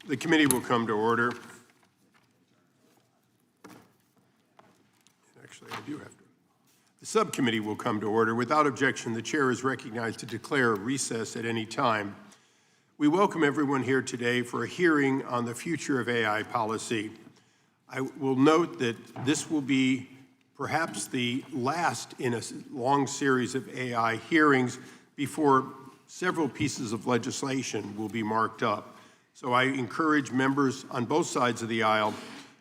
The committee will come to order. Actually, I do have to. The subcommittee will come to order. Without objection, the chair is recognized to declare a recess at any time. We welcome everyone here today for a hearing on the future of AI policy. I will note that this will be perhaps the last in a long series of AI hearings before several pieces of legislation will be marked up. So I encourage members on both sides of the aisle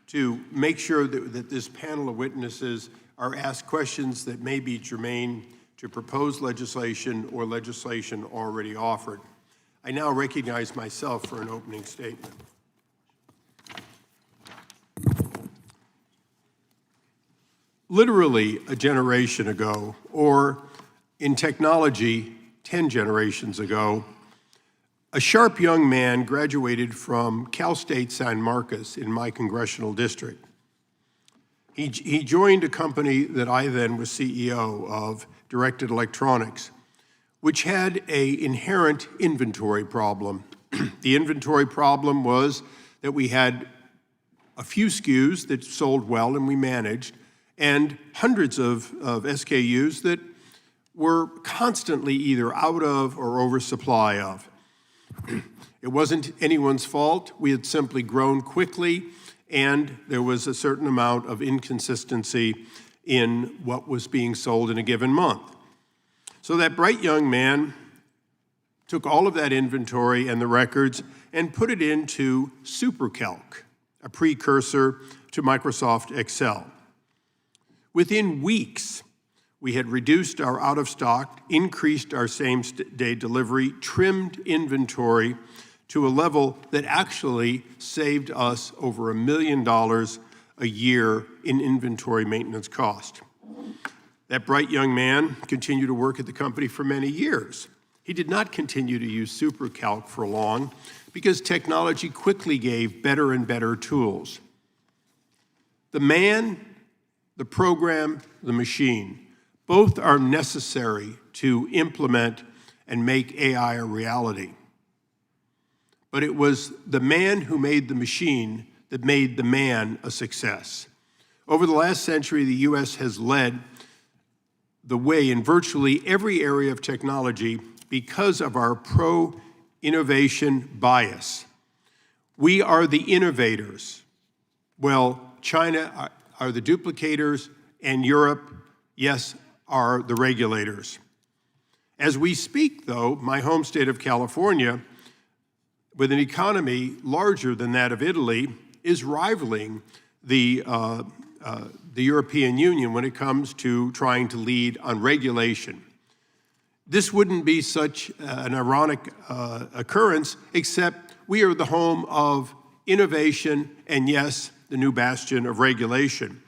to make sure that this panel of witnesses are asked questions that may be germane to proposed legislation or legislation already offered. I now recognize myself for an opening statement. Literally a generation ago, or in technology, 10 generations ago, a sharp young man graduated from Cal State San Marcos in my congressional district. He joined a company that I then was CEO of, Directed Electronics, which had an inherent inventory problem. The inventory problem was that we had a few SKUs that sold well and we managed, and hundreds of SKUs that were constantly either out of or oversupply of. It wasn't anyone's fault. We had simply grown quickly, and there was a certain amount of inconsistency in what was being sold in a given month. So that bright young man took all of that inventory and the records and put it into SuperCalc, a precursor to Microsoft Excel. Within weeks, we had reduced our out-of-stock, increased our same-day delivery, trimmed inventory to a level that actually saved us over $1 million a year in inventory maintenance cost. That bright young man continued to work at the company for many years. He did not continue to use SuperCalc for long because technology quickly gave better and better tools. The man, the program, the machine, both are necessary to implement and make AI a reality. But it was the man who made the machine that made the man a success. Over the last century, the U.S. has led the way in virtually every area of technology because of our pro-innovation bias. We are the innovators. Well, China are the duplicators, and Europe, yes, are the regulators. As we speak, though, my home state of California, with an economy larger than that of Italy, is rivaling the European Union when it comes to trying to lead on regulation. This wouldn't be such an ironic occurrence, except we are the home of innovation and, yes, the new bastion of regulation.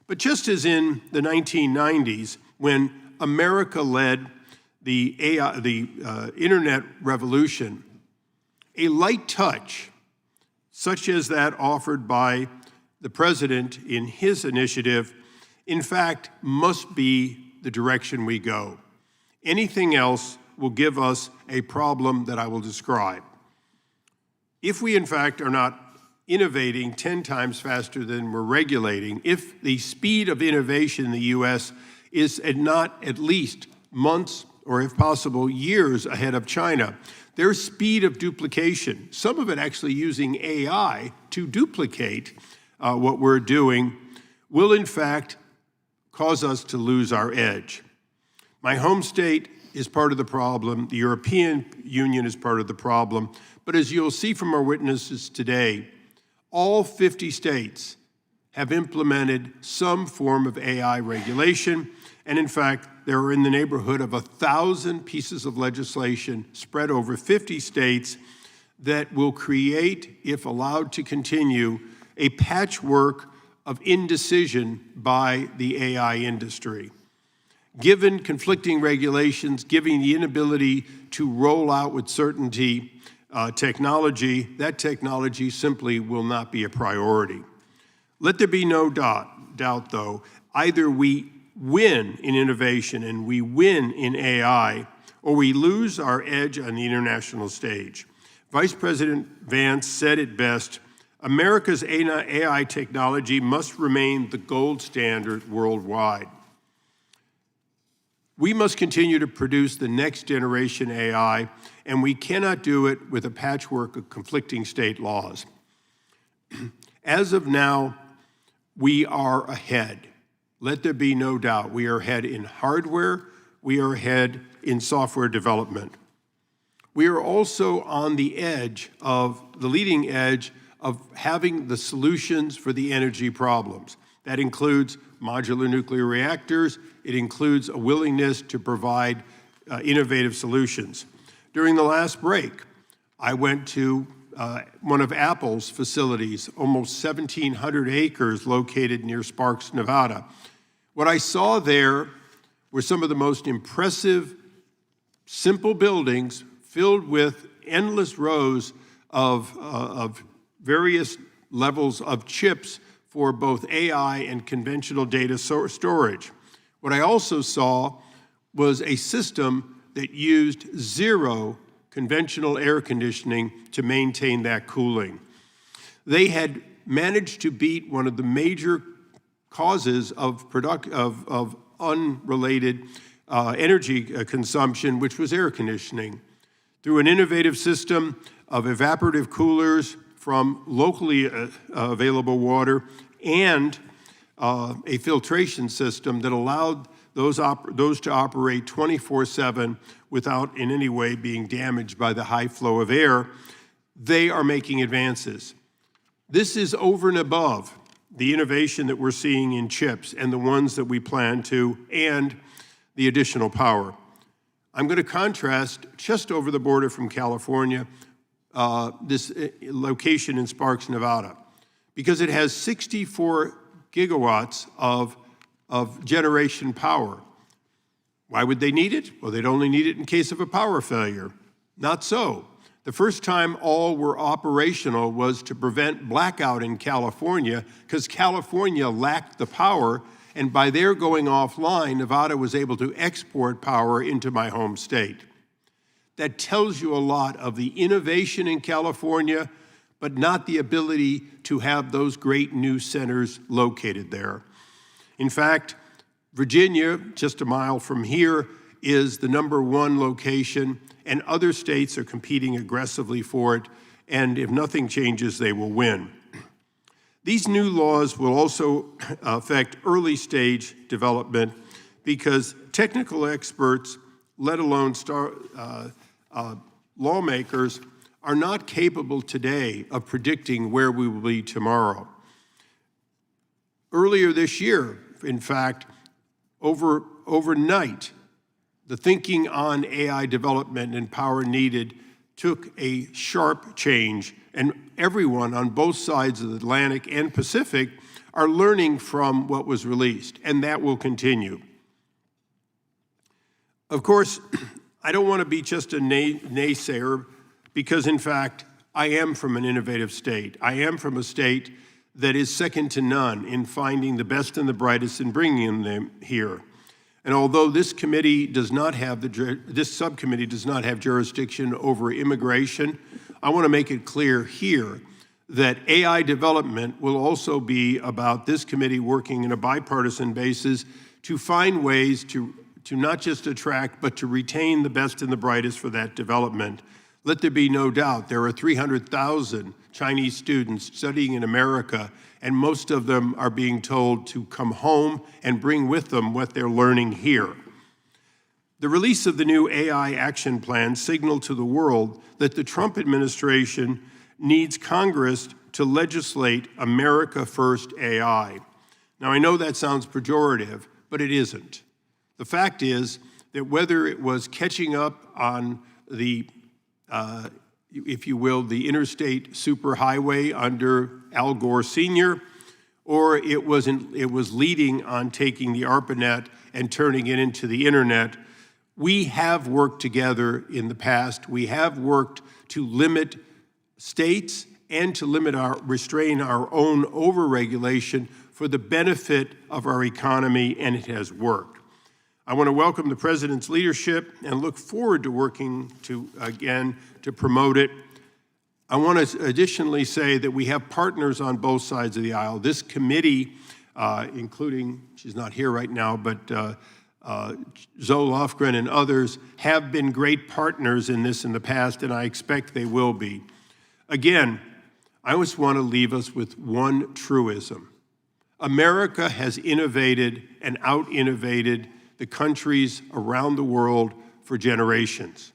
But just as in the 1990s, when America led the internet revolution, a light touch, such as that offered by the president in his initiative, in fact, must be the direction we go. Anything else will give us a problem that I will describe. If we, in fact, are not innovating 10 times faster than we're regulating, if the speed of innovation in the U.S. is not at least months or, if possible, years ahead of China, their speed of duplication, some of it actually using AI to duplicate what we're doing, will in fact cause us to lose our edge. My home state is part of the problem. The European Union is part of the problem. But as you'll see from our witnesses today, all 50 states have implemented some form of AI regulation. And in fact, there are in the neighborhood of 1,000 pieces of legislation spread over 50 states that will create, if allowed to continue, a patchwork of indecision by the AI industry. Given conflicting regulations, given the inability to roll out with certainty technology, that technology simply will not be a priority. Let there be no doubt, though, either we win in innovation and we win in AI, or we lose our edge on the international stage. Vice President Vance said it best, America's AI technology must remain the gold standard worldwide. We must continue to produce the next generation AI, and we cannot do it with a patchwork of conflicting state laws. As of now, we are ahead. Let there be no doubt. We are ahead in hardware. We are ahead in software development. We are also on the edge of, the leading edge of having the solutions for the energy problems. That includes modular nuclear reactors. It includes a willingness to provide innovative solutions. During the last break, I went to one of Apple's facilities, almost 1,700 acres located near Sparks, Nevada. What I saw there were some of the most impressive, simple buildings filled with endless rows of various levels of chips for both AI and conventional data storage. What I also saw was a system that used zero conventional air conditioning to maintain that cooling. They had managed to beat one of the major causes of unrelated energy consumption, which was air conditioning. Through an innovative system of evaporative coolers from locally available water and a filtration system that allowed those to operate 24/7 without in any way being damaged by the high flow of air, they are making advances. This is over and above the innovation that we're seeing in chips and the ones that we plan to, and the additional power. I'm going to contrast just over the border from California, this location in Sparks, Nevada, because it has 64 gigawatts of generation power. Why would they need it? Well, they'd only need it in case of a power failure. Not so. The first time all were operational was to prevent blackout in California, because California lacked the power, and by their going offline, Nevada was able to export power into my home state. That tells you a lot of the innovation in California, but not the ability to have those great new centers located there. In fact, Virginia, just a mile from here, is the #1 location, and other states are competing aggressively for it, and if nothing changes, they will win. These new laws will also affect early stage development because technical experts, let alone lawmakers, are not capable today of predicting where we will be tomorrow. Earlier this year, in fact, overnight, the thinking on AI development and power needed took a sharp change, and everyone on both sides of the Atlantic and Pacific are learning from what was released, and that will continue. Of course, I don't want to be just a naysayer, because in fact, I am from an innovative state. I am from a state that is second to none in finding the best and the brightest and bringing them here. And although this committee does not have this subcommittee does not have jurisdiction over immigration, I want to make it clear here that AI development will also be about this committee working in a bipartisan basis to find ways to not just attract, but to retain the best and the brightest for that development. Let there be no doubt, there are 300,000 Chinese students studying in America, and most of them are being told to come home and bring with them what they're learning here. The release of the new AI action plan signaled to the world that the Trump administration needs Congress to legislate America First AI. Now, I know that sounds pejorative, but it isn't. The fact is that whether it was catching up on the if you will, the interstate superhighway under Al Gore Sr., or it was leading on taking the ARPANET and turning it into the internet. We have worked together in the past. We have worked to limit states and to restrain our own overregulation for the benefit of our economy, and it has worked. I want to welcome the President's leadership and look forward to working to promote it. I want to additionally say that we have partners on both sides of the aisle. This committee, including, she's not here right now, but Zoe Lofgren and others have been great partners in this in the past, and I expect they will be. Again, I just want to leave us with one truism. America has innovated and out-innovated the countries around the world for generations.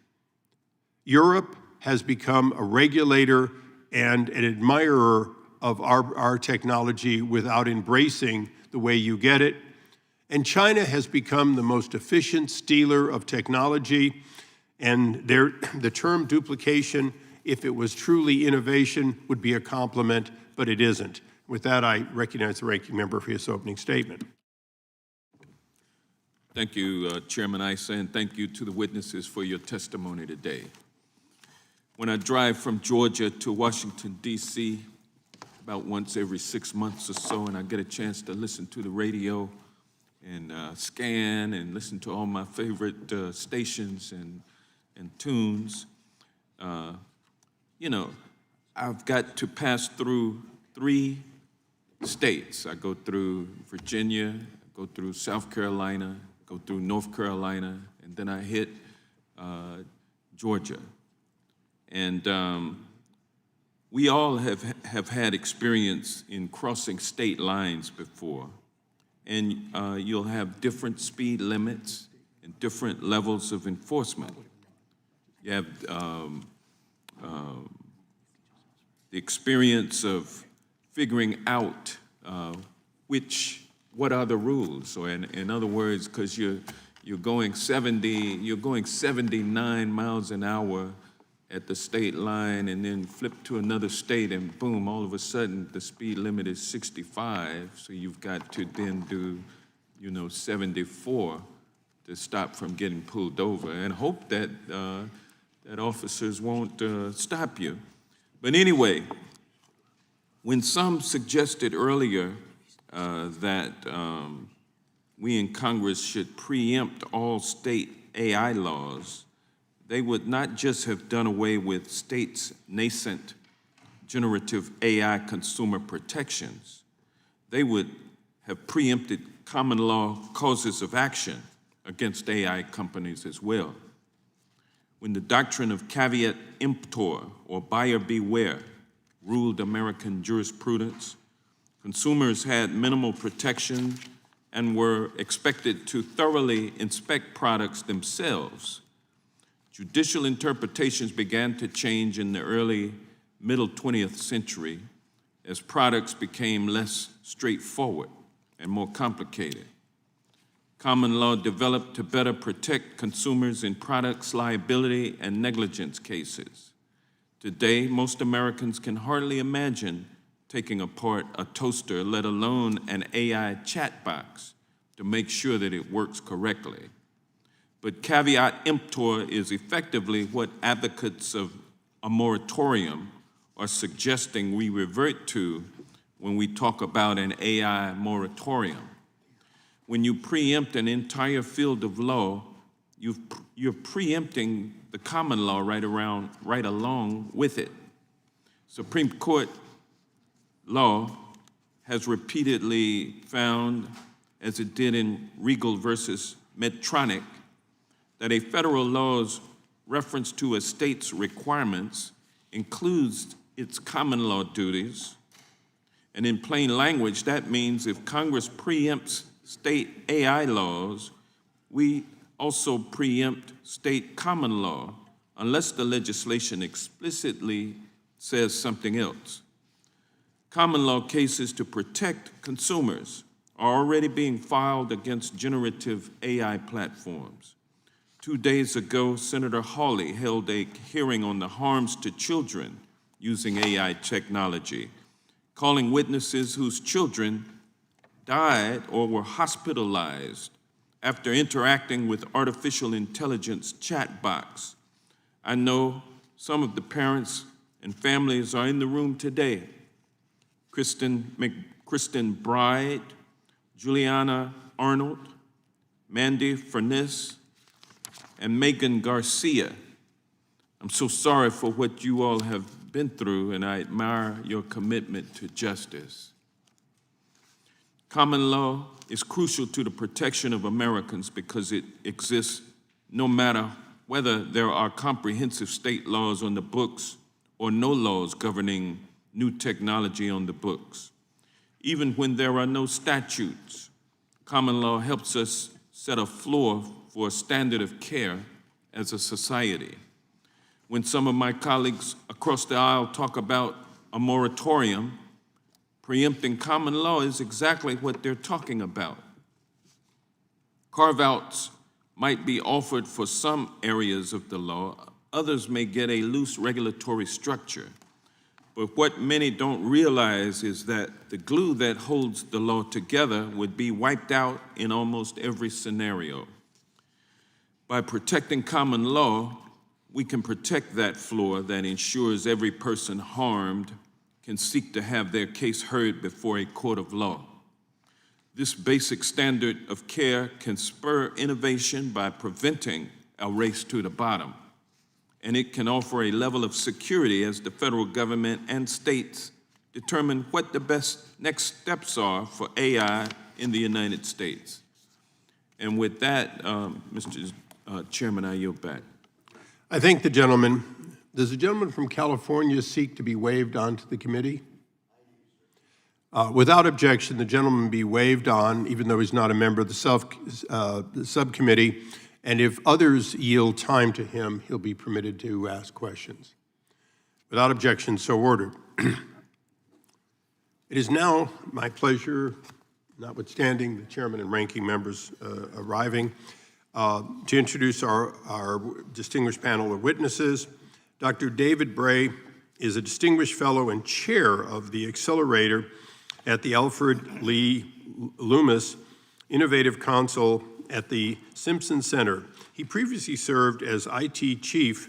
Europe has become a regulator and an admirer of our technology without embracing the way you get it. And China has become the most efficient stealer of technology, and the term duplication, if it was truly innovation, would be a compliment, but it isn't. With that, I recognize the ranking member for his opening statement. Thank you, Chairman Issa, and thank you to the witnesses for your testimony today. When I drive from Georgia to Washington, D.C., about once every 6 months or so, and I get a chance to listen to the radio and scan and listen to all my favorite stations and tunes, you know, I've got to pass through 3 states. I go through Virginia, I go through South Carolina, go through North Carolina, and then I hit Georgia. And we all have had experience in crossing state lines before. And you'll have different speed limits and different levels of enforcement. You have the experience of figuring out what are the rules. So in other words, because you're going 79 miles an hour at the state line and then flip to another state and boom, all of a sudden the speed limit is 65. So you've got to then do, 74 to stop from getting pulled over and hope that that officers won't stop you. But anyway, when some suggested earlier that we in Congress should preempt all state AI laws, they would not just have done away with states' nascent generative AI consumer protections, they would have preempted common law causes of action against AI companies as well. When the doctrine of caveat emptor, or buyer beware, ruled American jurisprudence, consumers had minimal protection and were expected to thoroughly inspect products themselves. Judicial interpretations began to change in the middle 20th century as products became less straightforward and more complicated. Common law developed to better protect consumers in products liability and negligence cases. Today, most Americans can hardly imagine taking apart a toaster, let alone an AI chat box, to make sure that it works correctly. But caveat emptor is effectively what advocates of a moratorium are suggesting we revert to when we talk about an AI moratorium. When you preempt an entire field of law, you're preempting the common law right along with it. Supreme Court law has repeatedly found, as it did in Regal versus Medtronic, that a federal law's reference to a state's requirements includes its common law duties. And in plain language, that means if Congress preempts state AI laws, we also preempt state common law, unless the legislation explicitly says something else. Common law cases to protect consumers are already being filed against generative AI platforms. 2 days ago, Senator Hawley held a hearing on the harms to children using AI technology, calling witnesses whose children died or were hospitalized after interacting with artificial intelligence chatbots. I know some of the parents and families are in the room today. Kristen Bride, Juliana Arnold, Mandy Furness, and Megan Garcia. I'm so sorry for what you all have been through, and I admire your commitment to justice. Common law is crucial to the protection of Americans because it exists no matter whether there are comprehensive state laws on the books or no laws governing new technology on the books. Even when there are no statutes, common law helps us set a floor for a standard of care as a society. When some of my colleagues across the aisle talk about a moratorium, preempting common law is exactly what they're talking about. Carve-outs might be offered for some areas of the law. Others may get a loose regulatory structure. But what many don't realize is that the glue that holds the law together would be wiped out in almost every scenario. By protecting common law, we can protect that floor that ensures every person harmed can seek to have their case heard before a court of law. This basic standard of care can spur innovation by preventing a race to the bottom. And it can offer a level of security as the federal government and states determine what the best next steps are for AI in the United States. And with that, Mr. Chairman, I yield back. I thank the gentleman. Does the gentleman from California seek to be waived onto the committee? Without objection, the gentleman be waived on, even though he's not a member of the subcommittee. And if others yield time to him, he'll be permitted to ask questions. Without objection, so ordered. It is now my pleasure, notwithstanding the chairman and ranking members arriving, to introduce our distinguished panel of witnesses. Dr. David Bray is a distinguished fellow and chair of the Accelerator at the Alfred Lee Loomis Innovative Council at the Simpson Center. He previously served as IT chief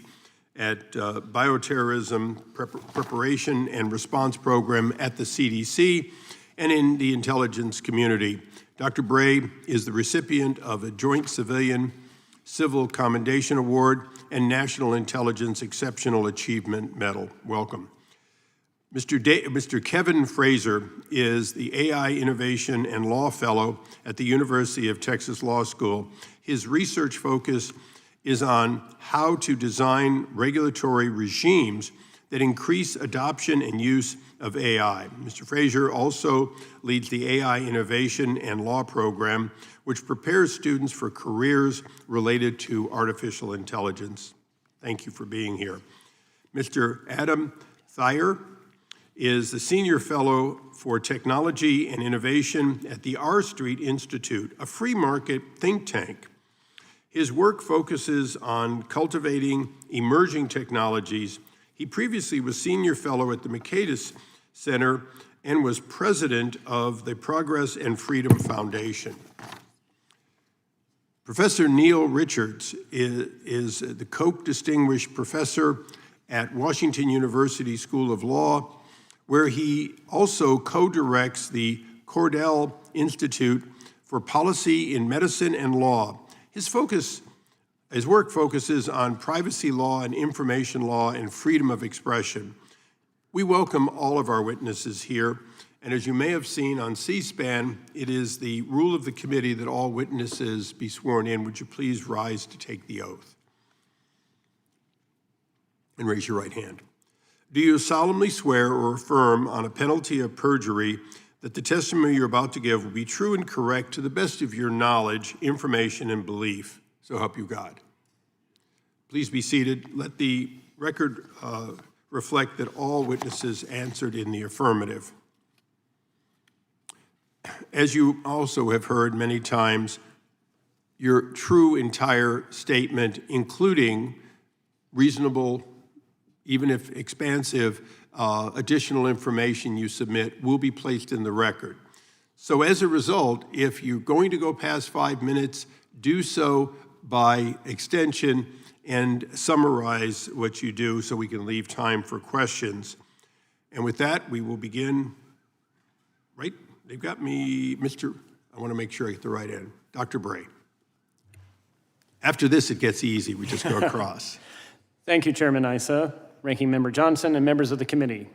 at Bioterrorism Preparation and Response Program at the CDC and in the intelligence community. Dr. Bray is the recipient of a Joint Civil Commendation Award and National Intelligence Exceptional Achievement Medal. Welcome. Mr. Kevin Fraser is the AI Innovation and Law Fellow at the University of Texas Law School. His research focus is on how to design regulatory regimes that increase adoption and use of AI. Mr. Fraser also leads the AI Innovation and Law Program, which prepares students for careers related to artificial intelligence. Thank you for being here. Mr. Adam Thayer is the Senior Fellow for Technology and Innovation at the R Street Institute, a free market think tank. His work focuses on cultivating emerging technologies. He previously was Senior Fellow at the Mercatus Center and was President of the Progress and Freedom Foundation. Professor Neil Richards is the Koch Distinguished Professor at Washington University School of Law, where he also co-directs the Cordell Institute for Policy in Medicine and Law. His work focuses on privacy law and information law and freedom of expression. We welcome all of our witnesses here, and as you may have seen on C-SPAN, it is the rule of the committee that all witnesses be sworn in. Would you please rise to take the oath? And raise your right hand. Do you solemnly swear or affirm on a penalty of perjury that the testimony you're about to give will be true and correct to the best of your knowledge, information, and belief? So help you God. Please be seated. Let the record reflect that all witnesses answered in the affirmative. As you also have heard many times, your true entire statement, including reasonable, even if expansive, additional information you submit will be placed in the record. So as a result, if you're going to go past 5 minutes, do so by extension and summarize what you do so we can leave time for questions. And with that, we will begin, right? They've got me, I want to make sure I get the right end. Dr. Bray. After this, it gets easy. We just go across. Thank you, Chairman Issa, Ranking Member Johnson, and members of the committee.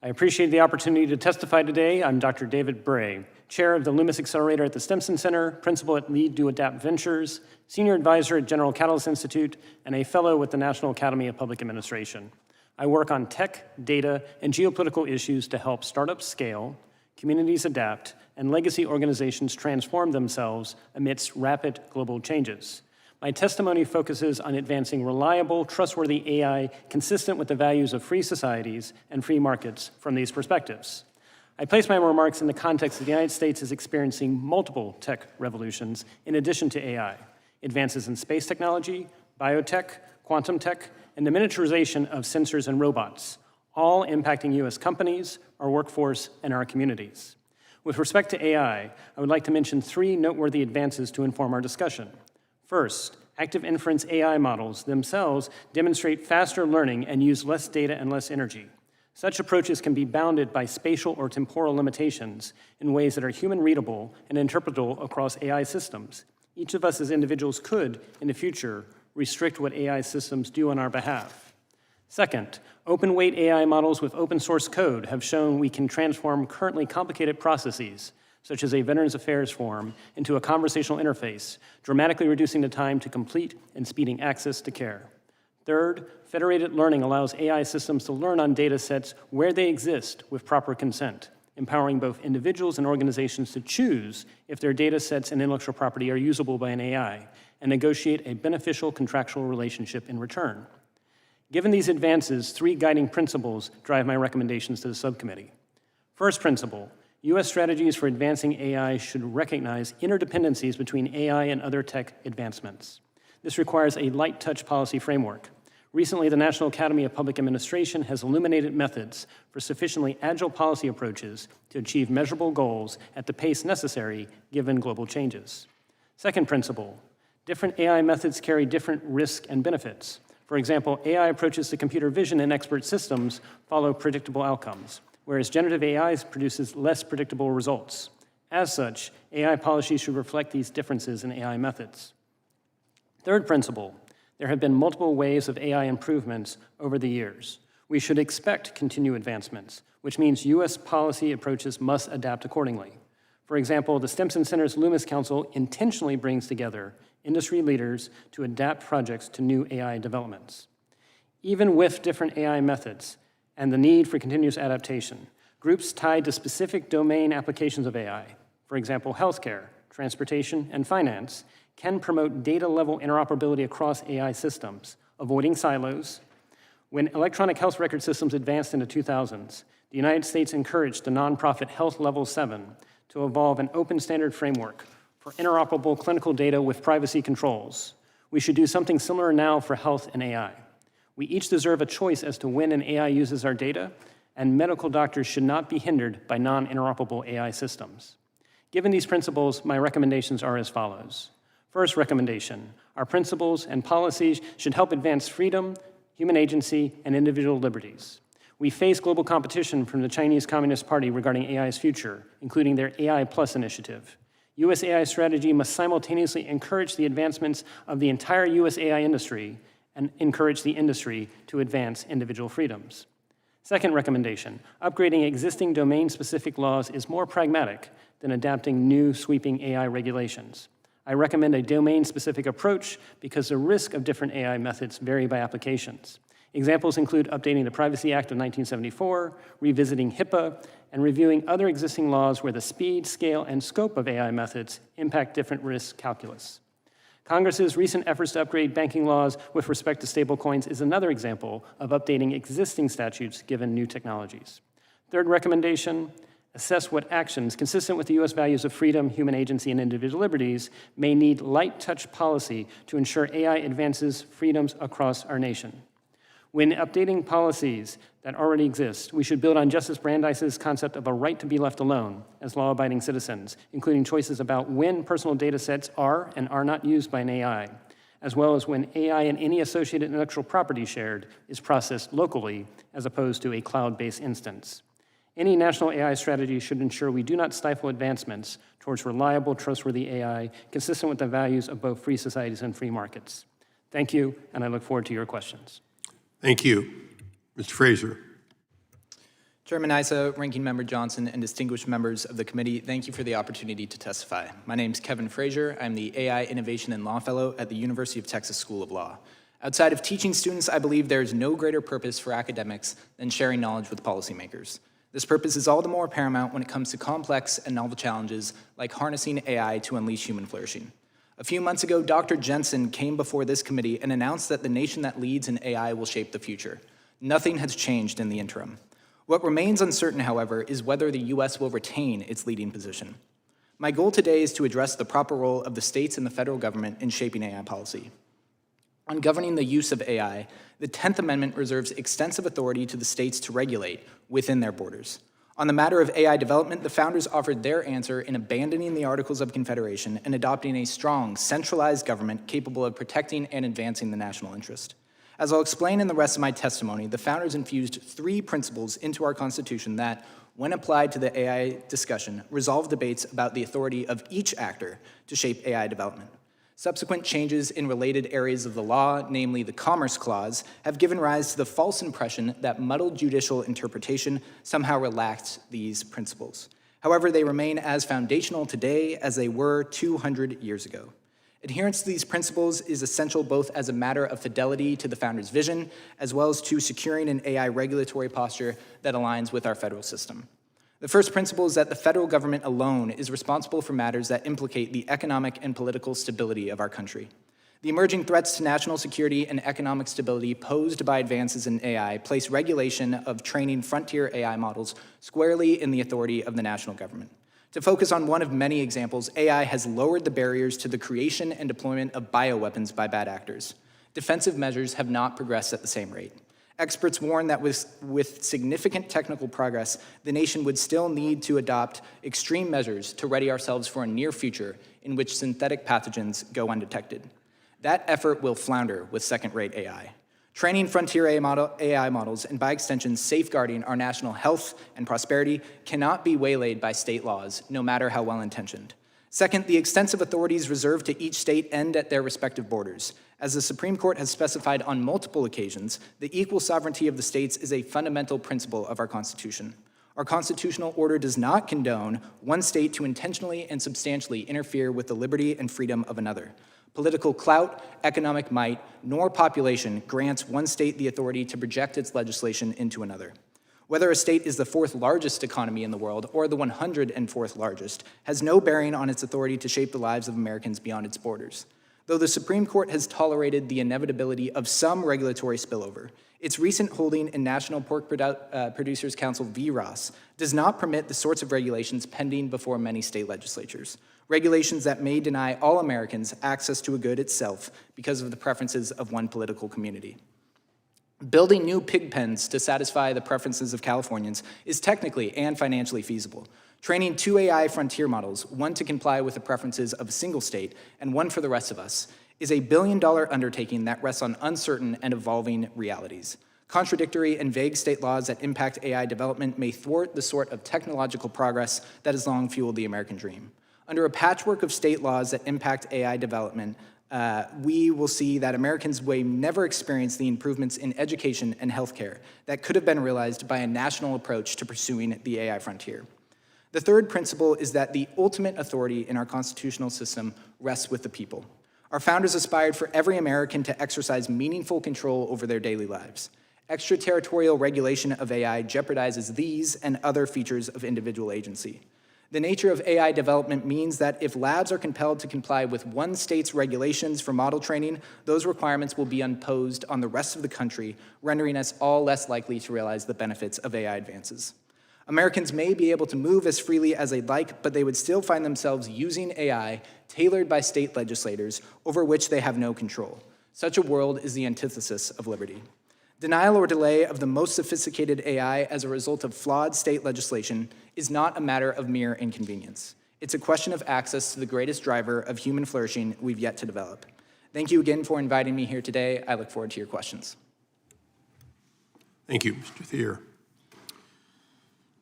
I appreciate the opportunity to testify today. I'm Dr. David Bray, Chair of the Loomis Accelerator at the Stimson Center, Principal at Lead to Adapt Ventures, Senior Advisor at General Catalyst Institute, and a Fellow with the National Academy of Public Administration. I work on tech, data, and geopolitical issues to help startups scale, communities adapt, and legacy organizations transform themselves amidst rapid global changes. My testimony focuses on advancing reliable, trustworthy AI consistent with the values of free societies and free markets from these perspectives. I place my remarks in the context that the United States is experiencing multiple tech revolutions in addition to AI, advances in space technology, biotech, quantum tech, and the miniaturization of sensors and robots, all impacting U.S. companies, our workforce, and our communities. With respect to AI, I would like to mention 3 noteworthy advances to inform our discussion. First, active inference AI models themselves demonstrate faster learning and use less data and less energy. Such approaches can be bounded by spatial or temporal limitations in ways that are human-readable and interpretable across AI systems. Each of us as individuals could, in the future, restrict what AI systems do on our behalf. Second, open-weight AI models with open-source code have shown we can transform currently complicated processes, such as a Veterans Affairs form, into a conversational interface, dramatically reducing the time to complete and speeding access to care. Third, federated learning allows AI systems to learn on data sets where they exist with proper consent, empowering both individuals and organizations to choose if their data sets and intellectual property are usable by an AI, and negotiate a beneficial contractual relationship in return. Given these advances, 3 guiding principles drive my recommendations to the subcommittee. First principle, U.S. strategies for advancing AI should recognize interdependencies between AI and other tech advancements. This requires a light-touch policy framework. Recently, the National Academy of Public Administration has illuminated methods for sufficiently agile policy approaches to achieve measurable goals at the pace necessary given global changes. Second principle, different AI methods carry different risks and benefits. For example, AI approaches to computer vision and expert systems follow predictable outcomes, whereas generative AI produces less predictable results. As such, AI policy should reflect these differences in AI methods. Third principle, there have been multiple waves of AI improvements over the years. We should expect continued advancements, which means U.S. policy approaches must adapt accordingly. For example, the Stimson Center's Loomis Council intentionally brings together industry leaders to adapt projects to new AI developments. Even with different AI methods and the need for continuous adaptation, groups tied to specific domain applications of AI, for example, healthcare, transportation, and finance, can promote data-level interoperability across AI systems, avoiding silos. When electronic health record systems advanced in the 2000s, the United States encouraged the nonprofit Health Level 7 to evolve an open standard framework for interoperable clinical data with privacy controls. We should do something similar now for health and AI. We each deserve a choice as to when an AI uses our data, and medical doctors should not be hindered by non-interoperable AI systems. Given these principles, my recommendations are as follows. First recommendation, our principles and policies should help advance freedom, human agency, and individual liberties. We face global competition from the Chinese Communist Party regarding AI's future, including their AI Plus initiative. U.S. AI strategy must simultaneously encourage the advancements of the entire U.S. AI industry and encourage the industry to advance individual freedoms. Second recommendation, upgrading existing domain-specific laws is more pragmatic than adapting new sweeping AI regulations. I recommend a domain-specific approach because the risk of different AI methods vary by applications. Examples include updating the Privacy Act of 1974, revisiting HIPAA, and reviewing other existing laws where the speed, scale, and scope of AI methods impact different risk calculus. Congress's recent efforts to upgrade banking laws with respect to stablecoins is another example of updating existing statutes given new technologies. Third recommendation, assess what actions consistent with the U.S. values of freedom, human agency, and individual liberties may need light-touch policy to ensure AI advances freedoms across our nation. When updating policies that already exist, we should build on Justice Brandeis's concept of a right to be left alone as law-abiding citizens, including choices about when personal data sets are and are not used by an AI, as well as when AI and any associated intellectual property shared is processed locally as opposed to a cloud-based instance. Any national AI strategy should ensure we do not stifle advancements towards reliable, trustworthy AI consistent with the values of both free societies and free markets. Thank you, and I look forward to your questions. Thank you. Mr. Fraser. Chairman Issa, Ranking Member Johnson, and distinguished members of the committee, thank you for the opportunity to testify. My name is Kevin Fraser. I'm the AI Innovation and Law Fellow at the University of Texas School of Law. Outside of teaching students, I believe there is no greater purpose for academics than sharing knowledge with policymakers. This purpose is all the more paramount when it comes to complex and novel challenges like harnessing AI to unleash human flourishing. A few months ago, Dr. Jensen came before this committee and announced that the nation that leads in AI will shape the future. Nothing has changed in the interim. What remains uncertain, however, is whether the U.S. will retain its leading position. My goal today is to address the proper role of the states and the federal government in shaping AI policy. On governing the use of AI, the 10th Amendment reserves extensive authority to the states to regulate within their borders. On the matter of AI development, the founders offered their answer in abandoning the Articles of Confederation and adopting a strong, centralized government capable of protecting and advancing the national interest. As I'll explain in the rest of my testimony, the founders infused 3 principles into our Constitution that, when applied to the AI discussion, resolve debates about the authority of each actor to shape AI development. Subsequent changes in related areas of the law, namely the Commerce Clause, have given rise to the false impression that muddled judicial interpretation somehow relaxed these principles. However, they remain as foundational today as they were 200 years ago. Adherence to these principles is essential both as a matter of fidelity to the founders' vision, as well as to securing an AI regulatory posture that aligns with our federal system. The first principle is that the federal government alone is responsible for matters that implicate the economic and political stability of our country. The emerging threats to national security and economic stability posed by advances in AI place regulation of training frontier AI models squarely in the authority of the national government. To focus on one of many examples, AI has lowered the barriers to the creation and deployment of bioweapons by bad actors. Defensive measures have not progressed at the same rate. Experts warn that with significant technical progress, the nation would still need to adopt extreme measures to ready ourselves for a near future in which synthetic pathogens go undetected. That effort will flounder with second-rate AI. Training frontier AI models, and by extension, safeguarding our national health and prosperity, cannot be waylaid by state laws, no matter how well-intentioned. Second, the extensive authorities reserved to each state end at their respective borders. As the Supreme Court has specified on multiple occasions, the equal sovereignty of the states is a fundamental principle of our Constitution. Our constitutional order does not condone one state to intentionally and substantially interfere with the liberty and freedom of another. Political clout, economic might, nor population grants one state the authority to project its legislation into another. Whether a state is the 4th largest economy in the world or the 104th largest has no bearing on its authority to shape the lives of Americans beyond its borders. Though the Supreme Court has tolerated the inevitability of some regulatory spillover, its recent holding in National Pork Producers Council v. Ross does not permit the sorts of regulations pending before many state legislatures. Regulations that may deny all Americans access to a good itself because of the preferences of one political community. Building new pig pens to satisfy the preferences of Californians is technically and financially feasible. Training 2 AI frontier models, one to comply with the preferences of a single state and one for the rest of us, is a billion-dollar undertaking that rests on uncertain and evolving realities. Contradictory and vague state laws that impact AI development may thwart the sort of technological progress that has long fueled the American dream. Under a patchwork of state laws that impact AI development, we will see that Americans may never experience the improvements in education and healthcare that could have been realized by a national approach to pursuing the AI frontier. The third principle is that the ultimate authority in our constitutional system rests with the people. Our founders aspired for every American to exercise meaningful control over their daily lives. Extraterritorial regulation of AI jeopardizes these and other features of individual agency. The nature of AI development means that if labs are compelled to comply with one state's regulations for model training, those requirements will be imposed on the rest of the country, rendering us all less likely to realize the benefits of AI advances. Americans may be able to move as freely as they'd like, but they would still find themselves using AI tailored by state legislators over which they have no control. Such a world is the antithesis of liberty. Denial or delay of the most sophisticated AI as a result of flawed state legislation is not a matter of mere inconvenience. It's a question of access to the greatest driver of human flourishing we've yet to develop. Thank you again for inviting me here today. I look forward to your questions. Thank you, Mr. Thier.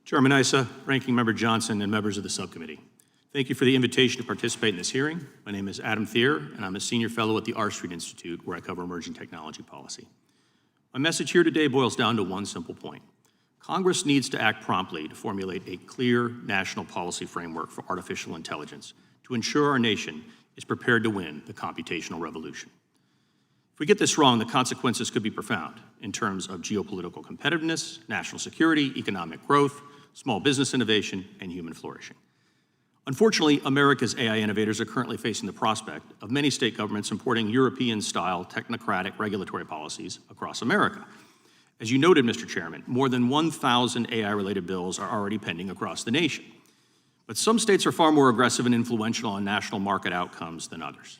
Chairman Issa, Ranking Member Johnson, and members of the subcommittee. Thank you for the invitation to participate in this hearing. My name is Adam Thier, and I'm a senior fellow at the R Street Institute, where I cover emerging technology policy. My message here today boils down to one simple point. Congress needs to act promptly to formulate a clear national policy framework for artificial intelligence to ensure our nation is prepared to win the computational revolution. If we get this wrong, the consequences could be profound in terms of geopolitical competitiveness, national security, economic growth, small business innovation, and human flourishing. Unfortunately, America's AI innovators are currently facing the prospect of many state governments importing European-style technocratic regulatory policies across America. As you noted, Mr. Chairman, more than 1,000 AI-related bills are already pending across the nation. But some states are far more aggressive and influential on national market outcomes than others.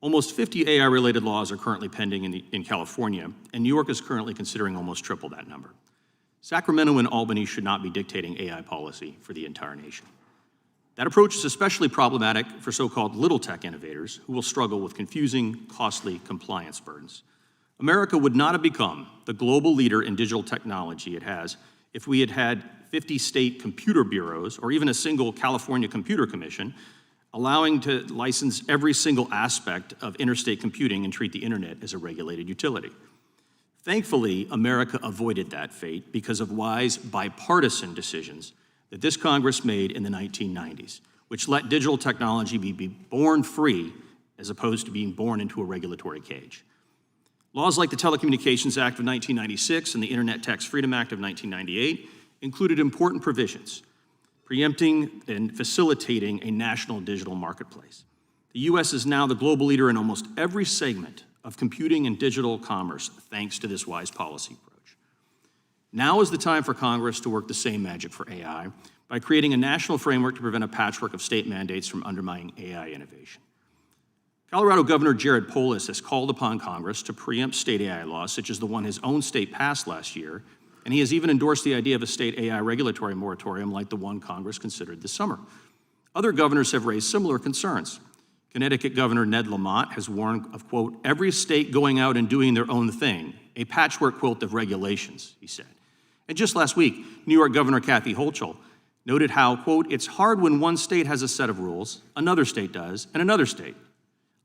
Almost 50 AI-related laws are currently pending in California, and New York is currently considering almost triple that number. Sacramento and Albany should not be dictating AI policy for the entire nation. That approach is especially problematic for so-called little tech innovators who will struggle with confusing, costly compliance burdens. America would not have become the global leader in digital technology it has if we had had 50 state computer bureaus or even a single California Computer Commission allowing to license every single aspect of interstate computing and treat the internet as a regulated utility. Thankfully, America avoided that fate because of wise bipartisan decisions that this Congress made in the 1990s, which let digital technology be born free as opposed to being born into a regulatory cage. Laws like the Telecommunications Act of 1996 and the Internet Tax Freedom Act of 1998 included important provisions preempting and facilitating a national digital marketplace. The U.S. is now the global leader in almost every segment of computing and digital commerce thanks to this wise policy approach. Now is the time for Congress to work the same magic for AI by creating a national framework to prevent a patchwork of state mandates from undermining AI innovation. Colorado Governor Jared Polis has called upon Congress to preempt state AI laws, such as the one his own state passed last year, and he has even endorsed the idea of a state AI regulatory moratorium like the one Congress considered this summer. Other governors have raised similar concerns. Connecticut Governor Ned Lamont has warned of, quote, every state going out and doing their own thing, a patchwork quilt of regulations, he said. And just last week, New York Governor Kathy Hochul noted how, quote, it's hard when one state has a set of rules, another state does, and another state.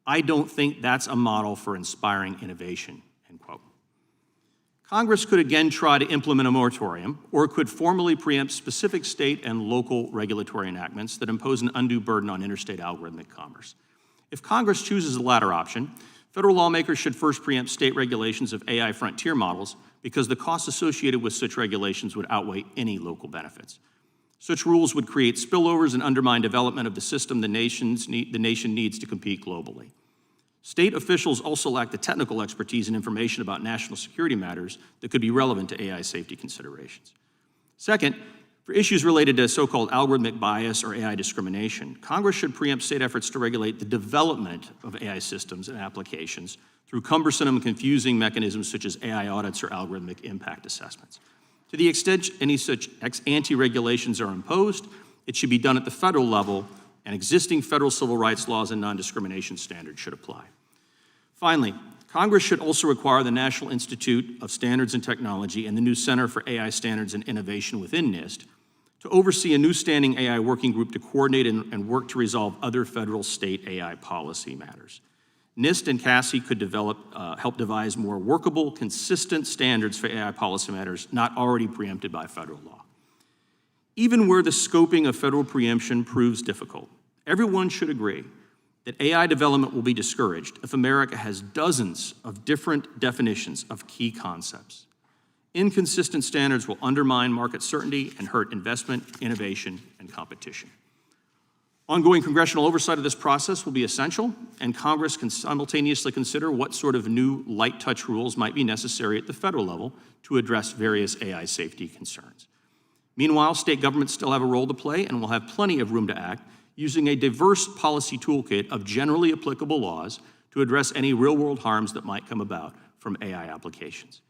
I don't think that's a model for inspiring innovation, end quote. Congress could again try to implement a moratorium, or it could formally preempt specific state and local regulatory enactments that impose an undue burden on interstate algorithmic commerce. If Congress chooses the latter option, federal lawmakers should first preempt state regulations of AI frontier models because the costs associated with such regulations would outweigh any local benefits. Such rules would create spillovers and undermine development of the system the nation needs to compete globally. State officials also lack the technical expertise and information about national security matters that could be relevant to AI safety considerations. Second, for issues related to so-called algorithmic bias or AI discrimination, Congress should preempt state efforts to regulate the development of AI systems and applications through cumbersome and confusing mechanisms such as AI audits or algorithmic impact assessments. To the extent any such ex-ante regulations are imposed, it should be done at the federal level, and existing federal civil rights laws and non-discrimination standards should apply. Finally, Congress should also require the National Institute of Standards and Technology and the new Center for AI Standards and Innovation within NIST to oversee a new standing AI working group to coordinate and work to resolve other federal state AI policy matters. NIST and CASI could help devise more workable, consistent standards for AI policy matters not already preempted by federal law. Even where the scoping of federal preemption proves difficult, everyone should agree that AI development will be discouraged if America has dozens of different definitions of key concepts. Inconsistent standards will undermine market certainty and hurt investment, innovation, and competition. Ongoing congressional oversight of this process will be essential, and Congress can simultaneously consider what sort of new light touch rules might be necessary at the federal level to address various AI safety concerns. Meanwhile, state governments still have a role to play and will have plenty of room to act using a diverse policy toolkit of generally applicable laws to address any real-world harms that might come about from AI applications.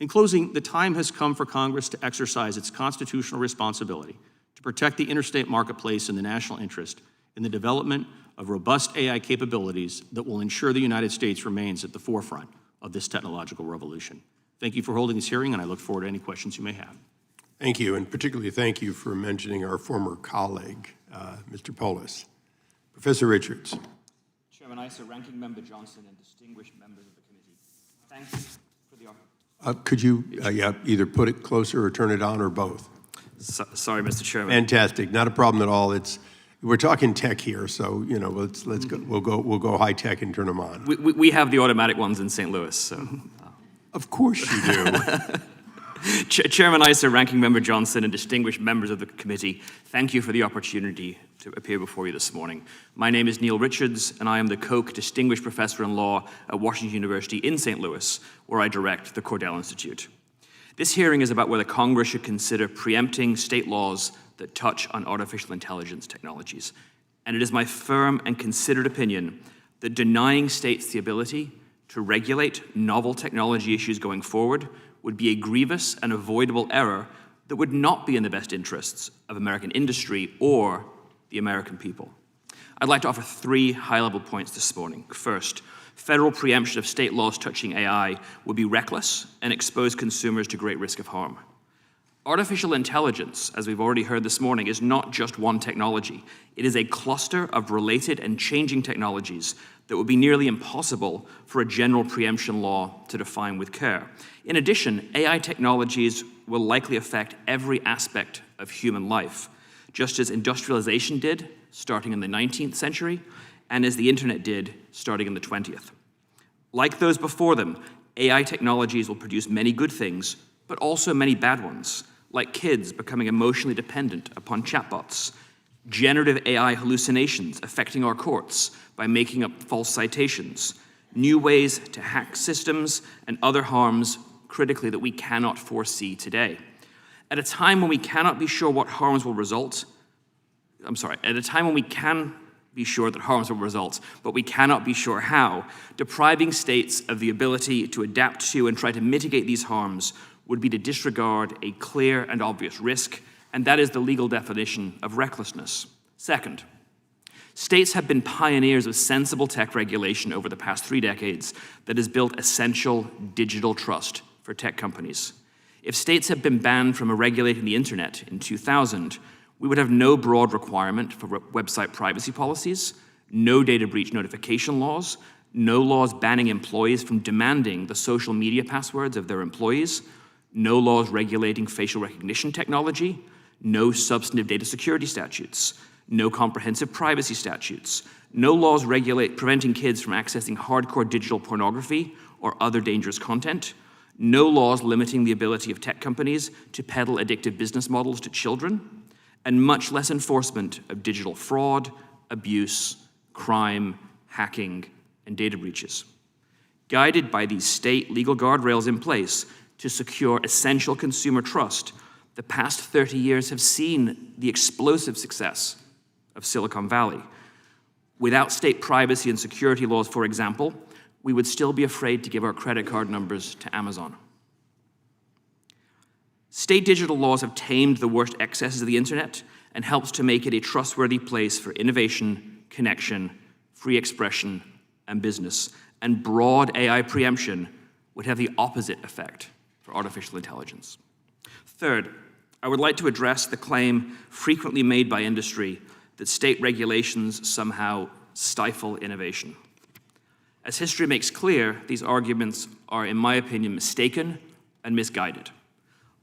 In closing, the time has come for Congress to exercise its constitutional responsibility to protect the interstate marketplace and the national interest in the development of robust AI capabilities that will ensure the United States remains at the forefront of this technological revolution. Thank you for holding this hearing, and I look forward to any questions you may have. Thank you, and particularly thank you for mentioning our former colleague, Mr. Polis. Professor Richards. Chairman Issa, Ranking Member Johnson, and distinguished members of the committee, thank you for the opportunity. Could you either put it closer or turn it on or both? Sorry, Mr. Chairman. Fantastic, not a problem at all. We're talking tech here, so let's go. We'll go high tech and turn them on. We have the automatic ones in St. Louis, so. Of course you do. Chairman Issa, Ranking Member Johnson, and distinguished members of the committee, thank you for the opportunity to appear before you this morning. My name is Neil Richards, and I am the Koch Distinguished Professor in Law at Washington University in St. Louis, where I direct the Cordell Institute. This hearing is about whether Congress should consider preempting state laws that touch on artificial intelligence technologies. And it is my firm and considered opinion that denying states the ability to regulate novel technology issues going forward would be a grievous and avoidable error that would not be in the best interests of American industry or the American people. I'd like to offer three high-level points this morning. First, federal preemption of state laws touching AI would be reckless and expose consumers to great risk of harm. Artificial intelligence, as we've already heard this morning, is not just one technology. It is a cluster of related and changing technologies that would be nearly impossible for a general preemption law to define with care. In addition, AI technologies will likely affect every aspect of human life, just as industrialization did, starting in the 19th century, and as the internet did, starting in the 20th. Like those before them, AI technologies will produce many good things, but also many bad ones, like kids becoming emotionally dependent upon chatbots, generative AI hallucinations affecting our courts by making up false citations, new ways to hack systems, and other harms, critically, that we cannot foresee today. At a time when we cannot be sure what harms will result, at a time when we can be sure that harms will result, but we cannot be sure how, depriving states of the ability to adapt to and try to mitigate these harms would be to disregard a clear and obvious risk, and that is the legal definition of recklessness. Second, states have been pioneers of sensible tech regulation over the past 3 decades that has built essential digital trust for tech companies. If states had been banned from regulating the internet in 2000, we would have no broad requirement for website privacy policies, no data breach notification laws, no laws banning employees from demanding the social media passwords of their employees, no laws regulating facial recognition technology, no substantive data security statutes, no comprehensive privacy statutes, no laws preventing kids from accessing hardcore digital pornography or other dangerous content, no laws limiting the ability of tech companies to peddle addictive business models to children, and much less enforcement of digital fraud, abuse, crime, hacking, and data breaches. Guided by these state legal guardrails in place to secure essential consumer trust, the past 30 years have seen the explosive success of Silicon Valley. Without state privacy and security laws, for example, we would still be afraid to give our credit card numbers to Amazon. State digital laws have tamed the worst excesses of the internet and helped to make it a trustworthy place for innovation, connection, free expression, and business. And broad AI preemption would have the opposite effect for artificial intelligence. Third, I would like to address the claim frequently made by industry that state regulations somehow stifle innovation. As history makes clear, these arguments are, in my opinion, mistaken and misguided.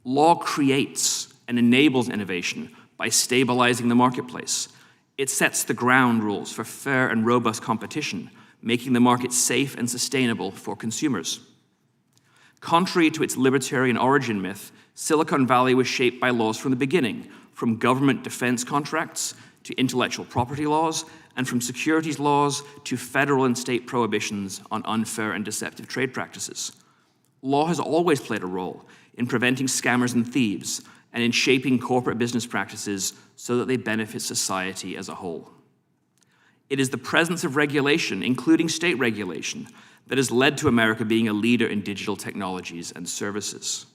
Law creates and enables innovation by stabilizing the marketplace. It sets the ground rules for fair and robust competition, making the market safe and sustainable for consumers. Contrary to its libertarian origin myth, Silicon Valley was shaped by laws from the beginning, from government defense contracts to intellectual property laws, and from securities laws to federal and state prohibitions on unfair and deceptive trade practices. Law has always played a role in preventing scammers and thieves, and in shaping corporate business practices so that they benefit society as a whole. It is the presence of regulation, including state regulation, that has led to America being a leader in digital technologies and services.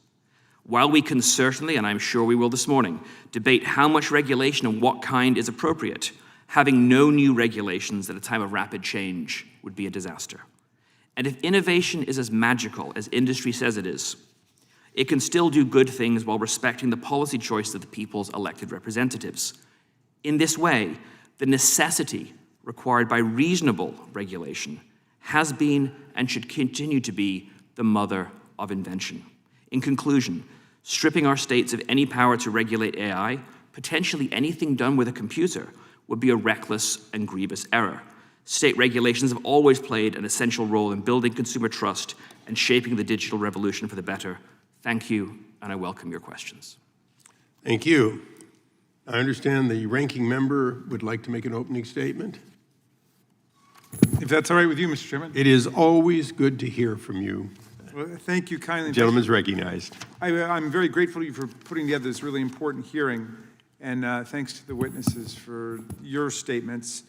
While we can certainly, and I'm sure we will this morning, debate how much regulation and what kind is appropriate, having no new regulations at a time of rapid change would be a disaster. And if innovation is as magical as industry says it is, It can still do good things while respecting the policy choices of the people's elected representatives. In this way, the necessity required by reasonable regulation has been and should continue to be the mother of invention. In conclusion, stripping our states of any power to regulate AI, potentially anything done with a computer, would be a reckless and grievous error. State regulations have always played an essential role in building consumer trust and shaping the digital revolution for the better. Thank you, and I welcome your questions. Thank you. I understand the ranking member would like to make an opening statement. If that's all right with you, Mr. Chairman. It is always good to hear from you. Well, thank you kindly. The gentleman's recognized. I'm very grateful to you for putting together this really important hearing, and thanks to the witnesses for your statements.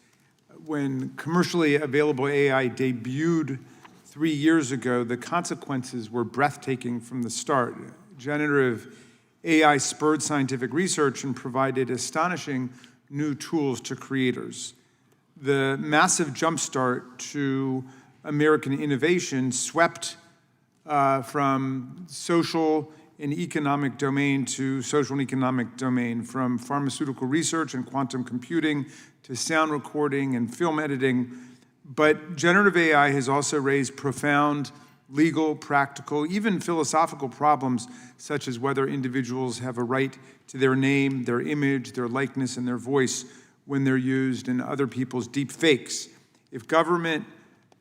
When commercially available AI debuted 3 years ago, the consequences were breathtaking from the start. Generative AI spurred scientific research and provided astonishing new tools to creators. The massive jumpstart to American innovation swept from social and economic domain to social and economic domain, from pharmaceutical research and quantum computing to sound recording and film editing. But generative AI has also raised profound legal, practical, even philosophical problems, such as whether individuals have a right to their name, their image, their likeness, and their voice when they're used in other people's deep fakes. If government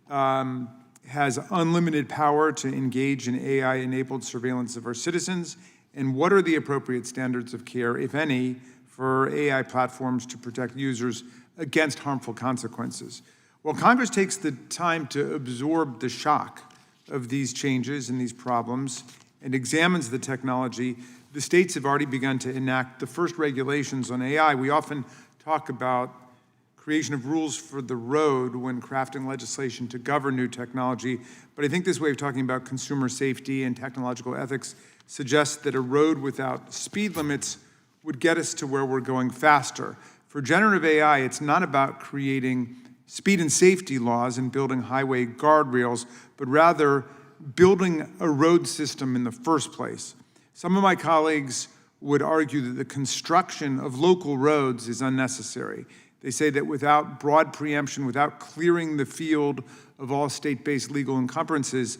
has unlimited power to engage in AI-enabled surveillance of our citizens, and what are the appropriate standards of care, if any, for AI platforms to protect users against harmful consequences? Well, Congress takes the time to absorb the shock of these changes and these problems and examines the technology. The states have already begun to enact the first regulations on AI. We often talk about creation of rules for the road when crafting legislation to govern new technology, but I think this way of talking about consumer safety and technological ethics suggests that a road without speed limits would get us to where we're going faster. For generative AI, it's not about creating speed and safety laws and building highway guardrails, but rather building a road system in the first place. Some of my colleagues would argue that the construction of local roads is unnecessary. They say that without broad preemption, without clearing the field of all state-based legal encumbrances,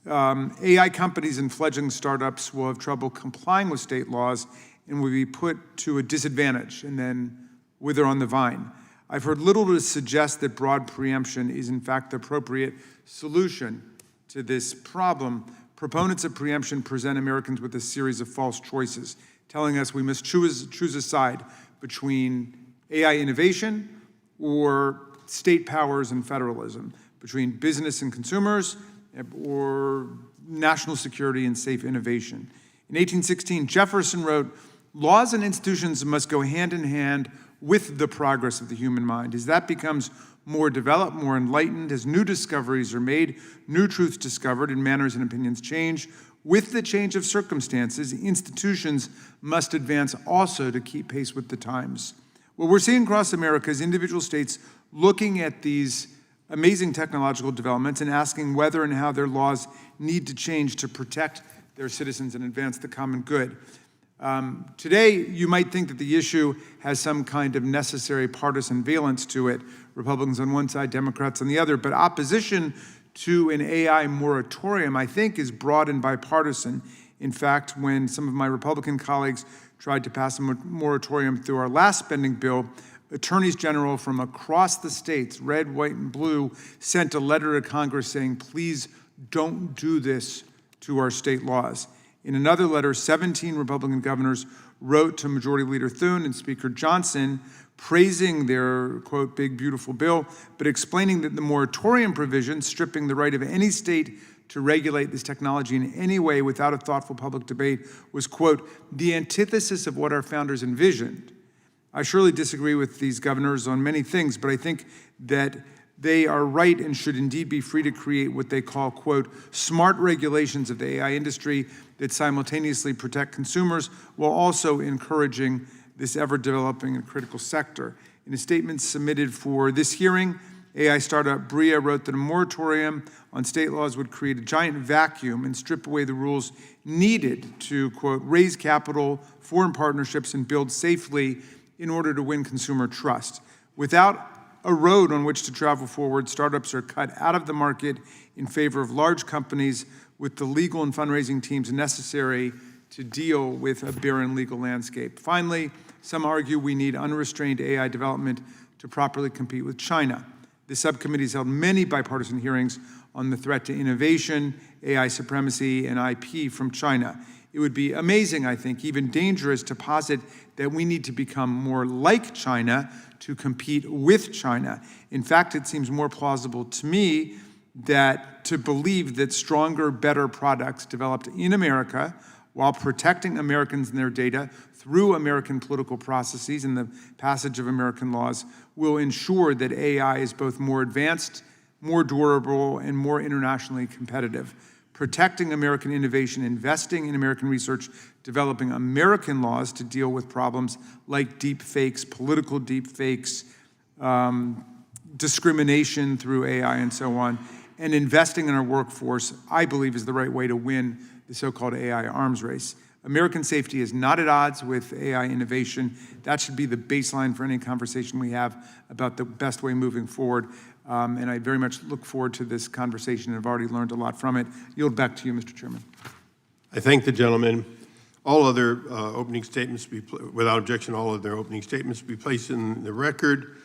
AI companies and fledgling startups will have trouble complying with state laws and will be put to a disadvantage and then wither on the vine. I've heard little to suggest that broad preemption is in fact the appropriate solution to this problem. Proponents of preemption present Americans with a series of false choices, telling us we must choose a side between AI innovation or state powers and federalism, between business and consumers or national security and safe innovation. In 1816, Jefferson wrote, "Laws and institutions must go hand in hand with the progress of the human mind. As that becomes more developed, more enlightened, as new discoveries are made, new truths discovered, and manners and opinions change, with the change of circumstances, institutions must advance also to keep pace with the times." What we're seeing across America is individual states looking at these amazing technological developments and asking whether and how their laws need to change to protect their citizens and advance the common good. Today, you might think that the issue has some kind of necessary partisan valence to it, Republicans on one side, Democrats on the other, but opposition to an AI moratorium, I think, is broad and bipartisan. In fact, when some of my Republican colleagues tried to pass a moratorium through our last spending bill, attorneys general from across the states, red, white, and blue, sent a letter to Congress saying, please don't do this to our state laws. In another letter, 17 Republican governors wrote to Majority Leader Thune and Speaker Johnson praising their, quote, big, beautiful bill, but explaining that the moratorium provision, stripping the right of any state to regulate this technology in any way without a thoughtful public debate, was, quote, the antithesis of what our founders envisioned. I surely disagree with these governors on many things, but I think that they are right and should indeed be free to create what they call, quote, smart regulations of the AI industry that simultaneously protect consumers while also encouraging this ever-developing and critical sector. In a statement submitted for this hearing, AI startup Bria wrote that a moratorium on state laws would create a giant vacuum and strip away the rules needed to, quote, raise capital, foreign partnerships, and build safely in order to win consumer trust. Without a road on which to travel forward, startups are cut out of the market in favor of large companies with the legal and fundraising teams necessary to deal with a barren legal landscape. Finally, some argue we need unrestrained AI development to properly compete with China. The subcommittee has held many bipartisan hearings on the threat to innovation, AI supremacy, and IP from China. It would be amazing, I think, even dangerous to posit that we need to become more like China to compete with China. In fact, it seems more plausible to me that to believe that stronger, better products developed in America while protecting Americans and their data through American political processes and the passage of American laws will ensure that AI is both more advanced, more durable, and more internationally competitive. Protecting American innovation, investing in American research, developing American laws to deal with problems like deep fakes, political deep fakes, discrimination through AI and so on, and investing in our workforce, I believe, is the right way to win the so-called AI arms race. American safety is not at odds with AI innovation. That should be the baseline for any conversation we have about the best way moving forward. And I very much look forward to this conversation and have already learned a lot from it. Yield back to you, Mr. Chairman. I thank the gentleman. All other opening statements, without objection, all of their opening statements be placed in the record.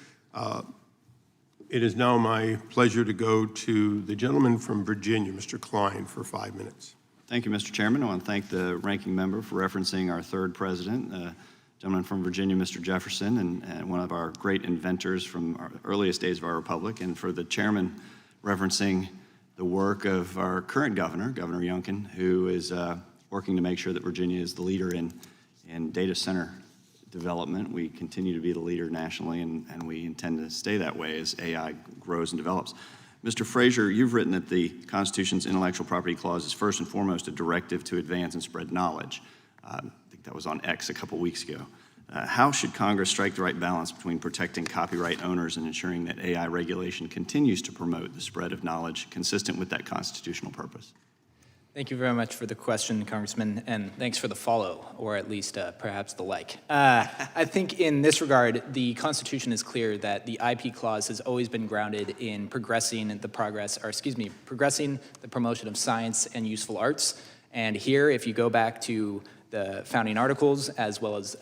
It is now my pleasure to go to the gentleman from Virginia, Mr. Klein, for 5 minutes. Thank you, Mr. Chairman. I want to thank the ranking member for referencing our third president, gentleman from Virginia, Mr. Jefferson, and one of our great inventors from our earliest days of our republic, and for the chairman referencing the work of our current governor, Governor Youngkin, who is working to make sure that Virginia is the leader in data center development. We continue to be the leader nationally, and we intend to stay that way as AI grows and develops. Mr. Frazier, you've written that the Constitution's intellectual property clause is first and foremost a directive to advance and spread knowledge. I think that was on X a couple weeks ago. How should Congress strike the right balance between protecting copyright owners and ensuring that AI regulation continues to promote the spread of knowledge consistent with that constitutional purpose? Thank you very much for the question, Congressman, and thanks for the follow, or at least perhaps the like. I think in this regard, the Constitution is clear that the IP clause has always been grounded in progressing the promotion of science and useful arts. And here, if you go back to the founding articles, as well as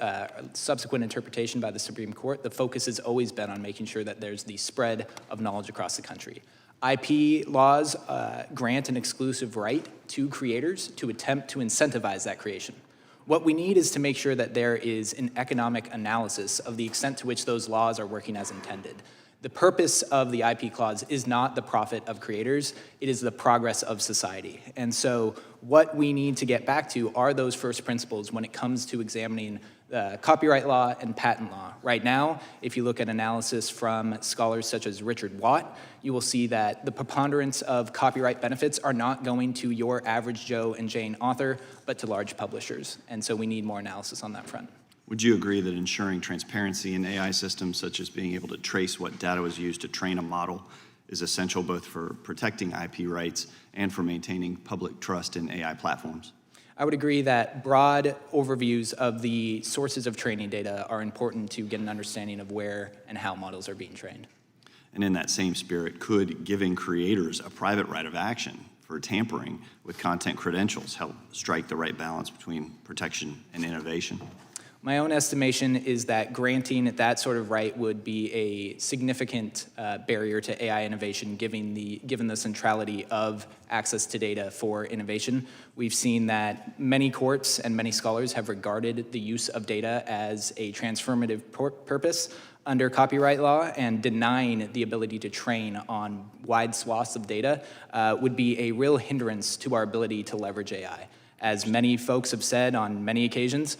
subsequent interpretation by the Supreme Court, the focus has always been on making sure that there's the spread of knowledge across the country. IP laws grant an exclusive right to creators to attempt to incentivize that creation. What we need is to make sure that there is an economic analysis of the extent to which those laws are working as intended. The purpose of the IP clause is not the profit of creators, it is the progress of society. And so what we need to get back to are those first principles when it comes to examining copyright law and patent law. Right now, if you look at analysis from scholars such as Richard Watt, you will see that the preponderance of copyright benefits are not going to your average Joe and Jane author, but to large publishers. And so we need more analysis on that front. Would you agree that ensuring transparency in AI systems, such as being able to trace what data was used to train a model, is essential both for protecting IP rights and for maintaining public trust in AI platforms? I would agree that broad overviews of the sources of training data are important to get an understanding of where and how models are being trained. And in that same spirit, could giving creators a private right of action for tampering with content credentials help strike the right balance between protection and innovation? My own estimation is that granting that sort of right would be a significant barrier to AI innovation, given the centrality of access to data for innovation. We've seen that many courts and many scholars have regarded the use of data as a transformative purpose under copyright law, and denying the ability to train on wide swaths of data would be a real hindrance to our ability to leverage AI. As many folks have said on many occasions,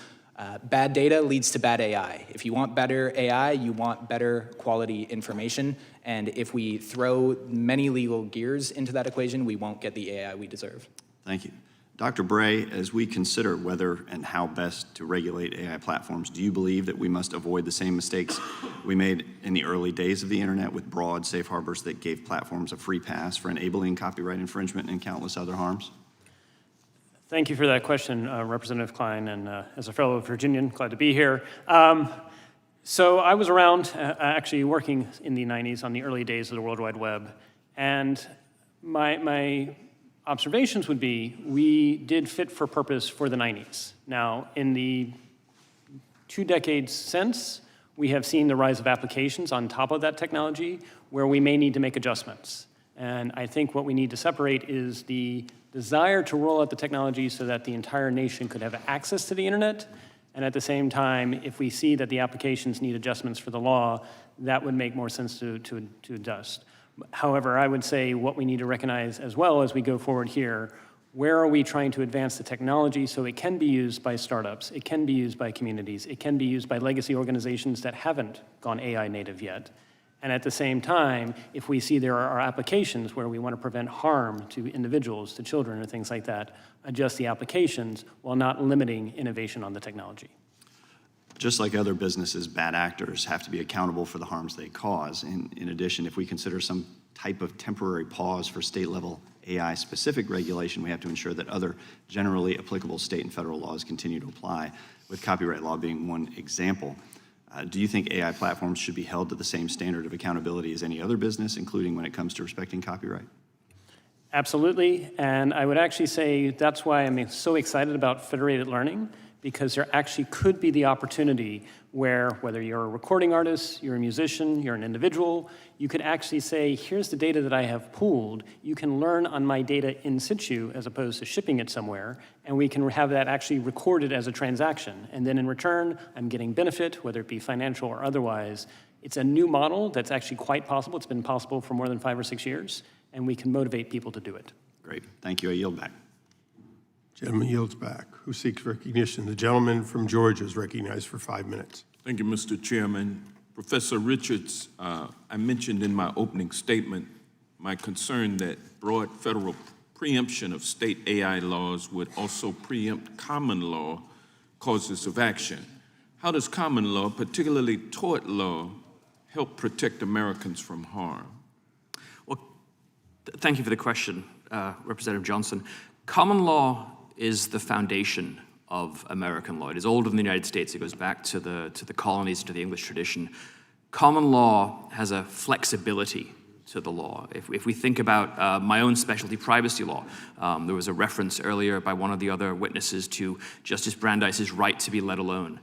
bad data leads to bad AI. If you want better AI, you want better quality information. And if we throw many legal gears into that equation, we won't get the AI we deserve. Thank you. Dr. Bray, as we consider whether and how best to regulate AI platforms, do you believe that we must avoid the same mistakes we made in the early days of the internet with broad safe harbors that gave platforms a free pass for enabling copyright infringement and countless other harms? Thank you for that question, Representative Klein, and as a fellow Virginian, glad to be here. So I was around actually working in the 90s on the early days of the World Wide Web, and my observations would be we did fit for purpose for the 90s. Now, in the 2 decades since, we have seen the rise of applications on top of that technology where we may need to make adjustments. And I think what we need to separate is the desire to roll out the technology so that the entire nation could have access to the internet. And at the same time, if we see that the applications need adjustments for the law, that would make more sense to adjust. However, I would say what we need to recognize as well as we go forward here, where are we trying to advance the technology so it can be used by startups, it can be used by communities, it can be used by legacy organizations that haven't gone AI native yet. And at the same time, if we see there are applications where we want to prevent harm to individuals, to children, or things like that, adjust the applications while not limiting innovation on the technology. Just like other businesses, bad actors have to be accountable for the harms they cause. In addition, if we consider some type of temporary pause for state-level AI-specific regulation, we have to ensure that other generally applicable state and federal laws continue to apply, with copyright law being one example. Do you think AI platforms should be held to the same standard of accountability as any other business, including when it comes to respecting copyright? Absolutely, and I would actually say that's why I'm so excited about federated learning, because there actually could be the opportunity where, whether you're a recording artist, you're a musician, you're an individual, you could actually say, here's the data that I have pooled, you can learn on my data in situ as opposed to shipping it somewhere, and we can have that actually recorded as a transaction. And then in return, I'm getting benefit, whether it be financial or otherwise. It's a new model that's actually quite possible. It's been possible for more than 5 or 6 years, and we can motivate people to do it. Great, thank you, I yield back. Gentleman yields back. Who seeks recognition? The gentleman from Georgia is recognized for 5 minutes. Thank you, Mr. Chairman. Professor Richards, I mentioned in my opening statement my concern that broad federal preemption of state AI laws would also preempt common law causes of action. How does common law, particularly tort law, help protect Americans from harm? Well, thank you for the question, Representative Johnson. Common law is the foundation of American law. It is older than the United States. It goes back to the colonies, to the English tradition. Common law has a flexibility to the law. If we think about my own specialty, privacy law, there was a reference earlier by one of the other witnesses to Justice Brandeis's right to be let alone.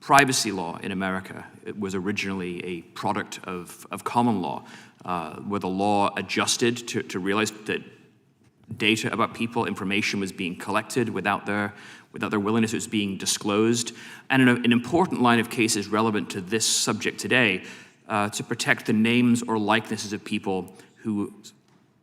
Privacy law in America, it was originally a product of common law, where the law adjusted to realize that data about people, information was being collected without their willingness, it was being disclosed. And in an important line of cases relevant to this subject today, to protect the names or likenesses of people whose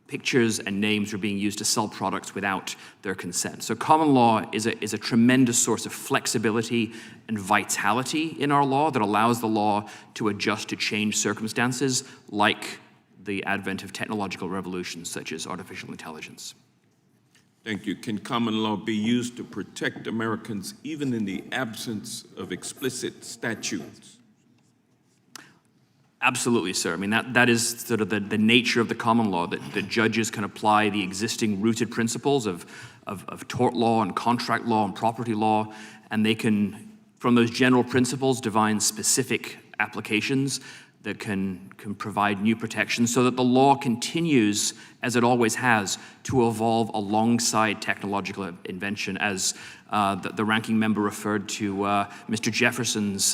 pictures and names were being used to sell products without their consent. So common law is a tremendous source of flexibility and vitality in our law that allows the law to adjust to change circumstances like the advent of technological revolutions such as artificial intelligence. Thank you. Can common law be used to protect Americans even in the absence of explicit statutes? Absolutely, sir. I mean, that is sort of the nature of the common law, that judges can apply the existing rooted principles of tort law and contract law and property law, and they can, from those general principles, divine specific applications that can provide new protections so that the law continues, as it always has, to evolve alongside technological invention, as the ranking member referred to Mr. Jefferson's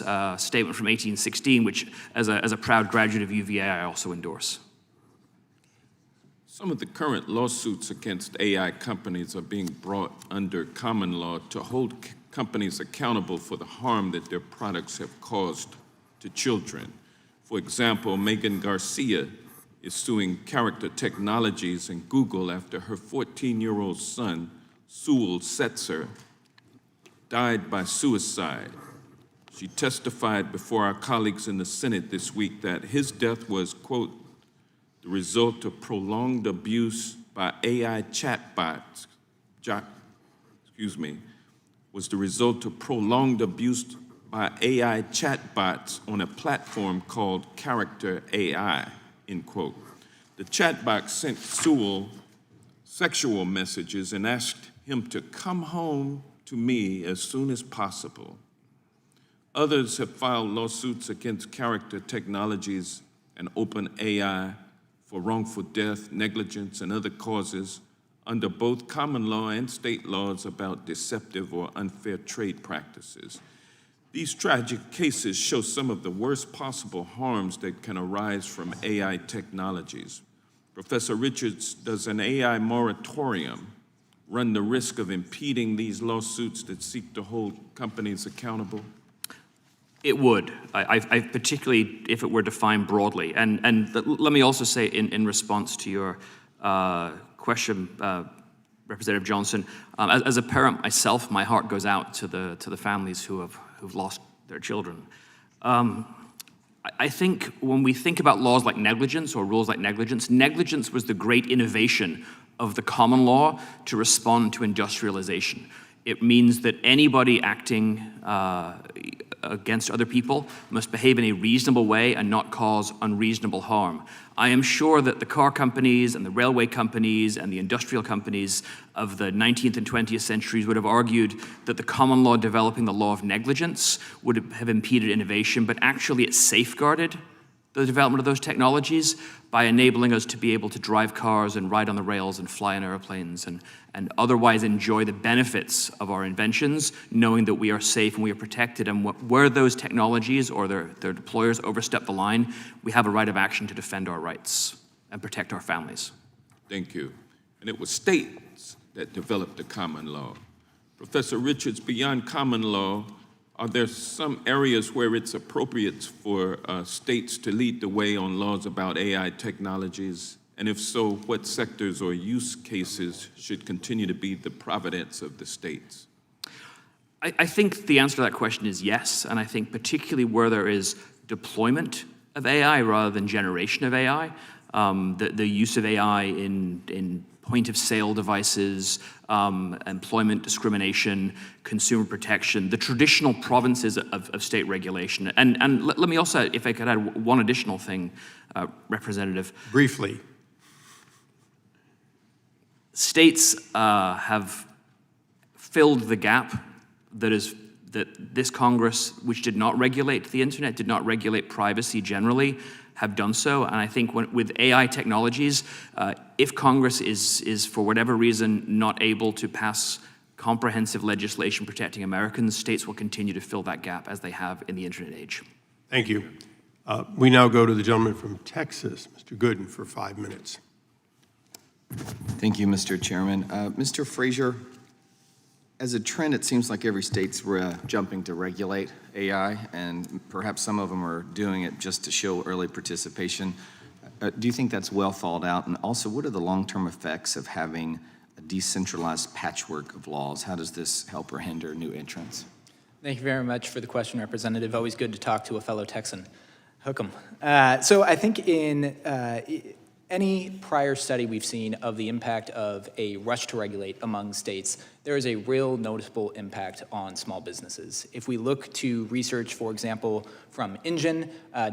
statement from 1816, which, as a proud graduate of UVA, I also endorse. Some of the current lawsuits against AI companies are being brought under common law to hold companies accountable for the harm that their products have caused to children. For example, Megan Garcia is suing Character Technologies and Google after her 14-year-old son, Sewell Setzer, died by suicide. She testified before our colleagues in the Senate this week that his death was, quote, the result of prolonged abuse by AI chatbots, was the result of prolonged abuse by AI chatbots on a platform called Character AI, end quote. The chatbot sent Sewell sexual messages and asked him to come home to me as soon as possible. Others have filed lawsuits against Character Technologies and OpenAI for wrongful death, negligence, and other causes under both common law and state laws about deceptive or unfair trade practices. These tragic cases show some of the worst possible harms that can arise from AI technologies. Professor Richards, does an AI moratorium run the risk of impeding these lawsuits that seek to hold companies accountable? It would, I particularly if it were defined broadly. And let me also say in response to your question, Representative Johnson, as a parent myself, my heart goes out to the families who've lost their children. I think when we think about laws like negligence or rules like negligence, negligence was the great innovation of the common law to respond to industrialization. It means that anybody acting against other people must behave in a reasonable way and not cause unreasonable harm. I am sure that the car companies and the railway companies and the industrial companies of the 19th and 20th centuries would have argued that the common law developing the law of negligence would have impeded innovation, but actually it safeguarded the development of those technologies by enabling us to be able to drive cars and ride on the rails and fly in airplanes and otherwise enjoy the benefits of our inventions, knowing that we are safe and we are protected. And where those technologies or their deployers overstep the line, we have a right of action to defend our rights and protect our families. Thank you. And it was states that developed the common law. Professor Richards, beyond common law, are there some areas where it's appropriate for states to lead the way on laws about AI technologies? And if so, what sectors or use cases should continue to be the providence of the states? I think the answer to that question is yes, and I think particularly where there is deployment of AI rather than generation of AI, the use of AI in point-of-sale devices, employment discrimination, consumer protection, the traditional provinces of state regulation. And let me also, if I could add one additional thing, Representative. Briefly. States have filled the gap that this Congress, which did not regulate the internet, did not regulate privacy generally, have done so. And I think with AI technologies, if Congress is for whatever reason not able to pass comprehensive legislation protecting Americans, states will continue to fill that gap as they have in the internet age. Thank you. We now go to the gentleman from Texas, Mr. Gooden, for 5 minutes. Thank you, Mr. Chairman. Mr. Frazier, as a trend, it seems like every state's jumping to regulate AI, and perhaps some of them are doing it just to show early participation. Do you think that's well thought out? And also, what are the long-term effects of having a decentralized patchwork of laws? How does this help or hinder new entrants? Thank you very much for the question, Representative. Always good to talk to a fellow Texan. Hook 'em. So I think in any prior study we've seen of the impact of a rush to regulate among states, there is a real noticeable impact on small businesses. If we look to research, for example, from INGEN,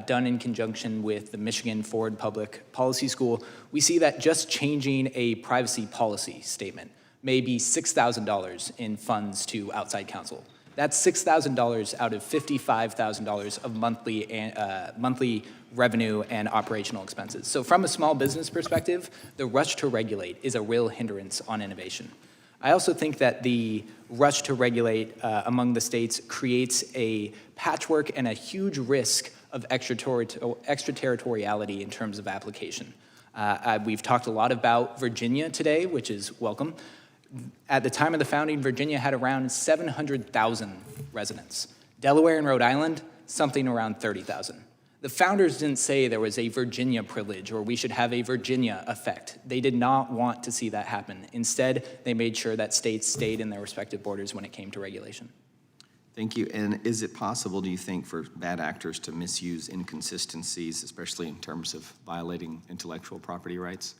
done in conjunction with the Michigan Ford Public Policy School, we see that just changing a privacy policy statement may be $6,000 in funds to outside counsel. That's $6,000 out of $55,000 of monthly revenue and operational expenses. So from a small business perspective, the rush to regulate is a real hindrance on innovation. I also think that the rush to regulate among the states creates a patchwork and a huge risk of extraterritoriality in terms of application. We've talked a lot about Virginia today, which is welcome. At the time of the founding, Virginia had around 700,000 residents. Delaware and Rhode Island, something around 30,000. The founders didn't say there was a Virginia privilege or we should have a Virginia effect. They did not want to see that happen. Instead, they made sure that states stayed in their respective borders when it came to regulation. Thank you. And is it possible, do you think, for bad actors to misuse inconsistencies, especially in terms of violating intellectual property rights?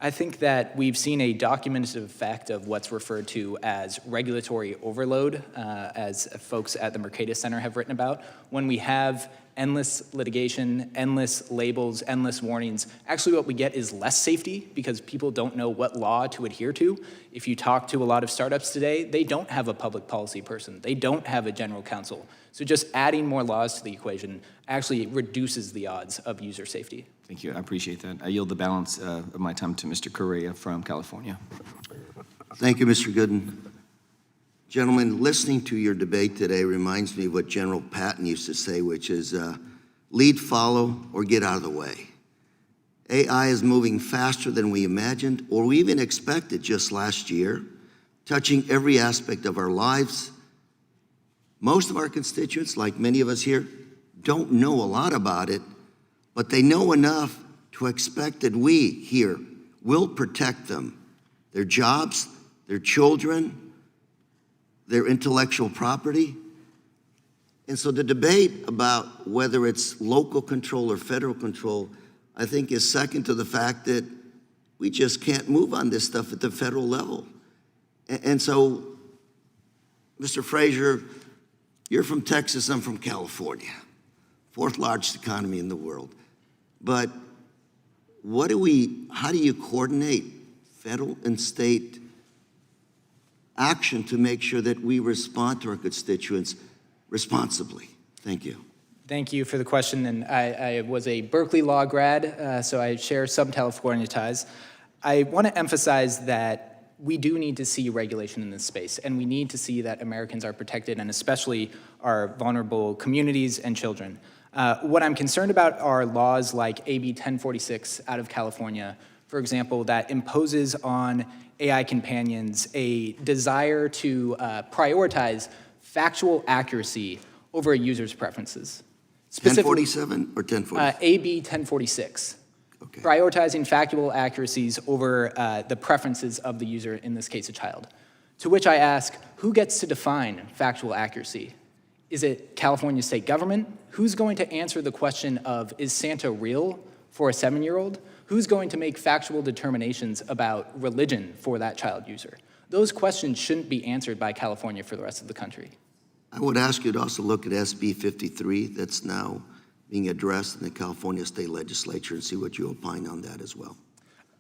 I think that we've seen a documented effect of what's referred to as regulatory overload, as folks at the Mercatus Center have written about. When we have endless litigation, endless labels, endless warnings, actually what we get is less safety because people don't know what law to adhere to. If you talk to a lot of startups today, they don't have a public policy person. They don't have a general counsel. So just adding more laws to the equation actually reduces the odds of user safety. Thank you. I appreciate that. I yield the balance of my time to Mr. Correa from California. Thank you, Mr. Gooden. Gentlemen, listening to your debate today reminds me of what General Patton used to say, which is lead, follow, or get out of the way. AI is moving faster than we imagined or we even expected just last year, touching every aspect of our lives. Most of our constituents, like many of us here, don't know a lot about it, but they know enough to expect that we here will protect them, their jobs, their children, their intellectual property. And so the debate about whether it's local control or federal control, I think is second to the fact that we just can't move on this stuff at the federal level. And so, Mr. Frazier, you're from Texas, I'm from California, fourth largest economy in the world. But how do you coordinate federal and state action to make sure that we respond to our constituents responsibly? Thank you. Thank you for the question, and I was a Berkeley law grad, so I share some California ties. I want to emphasize that we do need to see regulation in this space, and we need to see that Americans are protected, and especially our vulnerable communities and children. What I'm concerned about are laws like AB 1046 out of California, for example, that imposes on AI companions a desire to prioritize factual accuracy over a user's preferences. 1047 or 1046? AB 1046. Okay. Prioritizing factual accuracies over the preferences of the user, in this case a child. To which I ask, who gets to define factual accuracy? Is it California state government? Who's going to answer the question of, is Santa real for a 7-year-old? Who's going to make factual determinations about religion for that child user? Those questions shouldn't be answered by California for the rest of the country. I would ask you to also look at SB 53 that's now being addressed in the California State Legislature and see what you opine on that as well.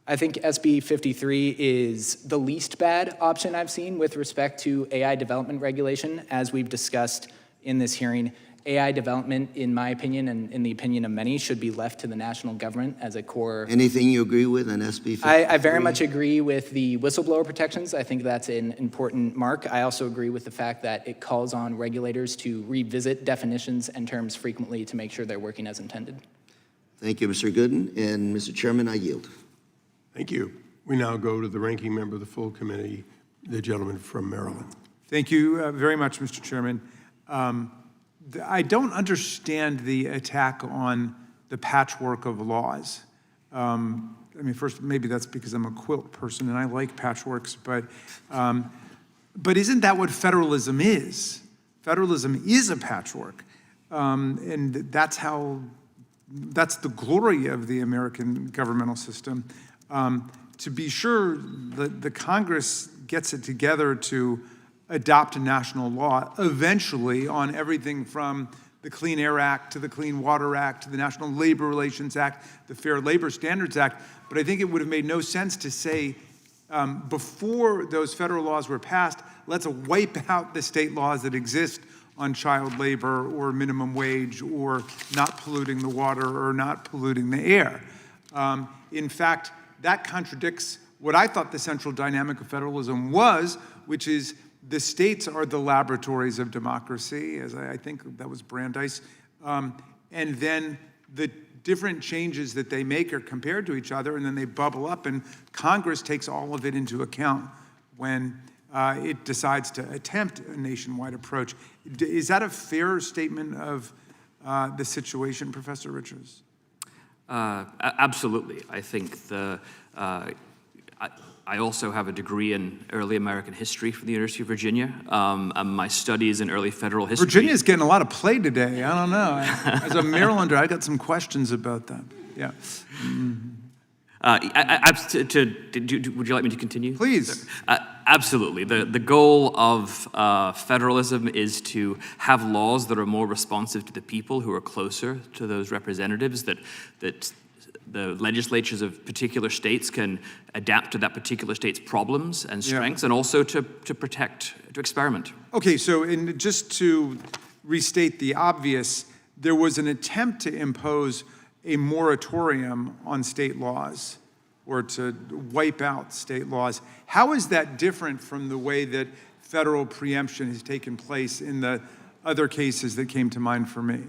I think SB 53 is the least bad option I've seen with respect to AI development regulation. As we've discussed in this hearing, AI development, in my opinion, and in the opinion of many, should be left to the national government as a core. Anything you agree with on SB 53? I very much agree with the whistleblower protections. I think that's an important mark. I also agree with the fact that it calls on regulators to revisit definitions and terms frequently to make sure they're working as intended. Thank you, Mr. Gooden. And Mr. Chairman, I yield. Thank you. We now go to the ranking member of the full committee, the gentleman from Maryland. Thank you very much, Mr. Chairman. I don't understand the attack on the patchwork of laws. I mean, first, maybe that's because I'm a quilt person and I like patchworks, but isn't that what federalism is? Federalism is a patchwork, and that's the glory of the American governmental system. To be sure, the Congress gets it together to adopt a national law eventually on everything from the Clean Air Act to the Clean Water Act to the National Labor Relations Act, the Fair Labor Standards Act. But I think it would have made no sense to say before those federal laws were passed, let's wipe out the state laws that exist on child labor or minimum wage or not polluting the water or not polluting the air. In fact, that contradicts what I thought the central dynamic of federalism was, which is the states are the laboratories of democracy, as I think that was Brandeis, and then the different changes that they make are compared to each other, and then they bubble up, and Congress takes all of it into account when it decides to attempt a nationwide approach. Is that a fair statement of the situation, Professor Richards? Absolutely. I think I also have a degree in early American history from the University of Virginia. And my studies in early federal history. Virginia's getting a lot of play today. I don't know. As a Marylander, I got some questions about that. Yeah. Mm-hmm. Would you like me to continue? Please. Absolutely. The goal of federalism is to have laws that are more responsive to the people, who are closer to those representatives, that the legislatures of particular states can adapt to that particular state's problems and strengths, and also to experiment. Okay, so just to restate the obvious, there was an attempt to impose a moratorium on state laws or to wipe out state laws. How is that different from the way that federal preemption has taken place in the other cases that came to mind for me?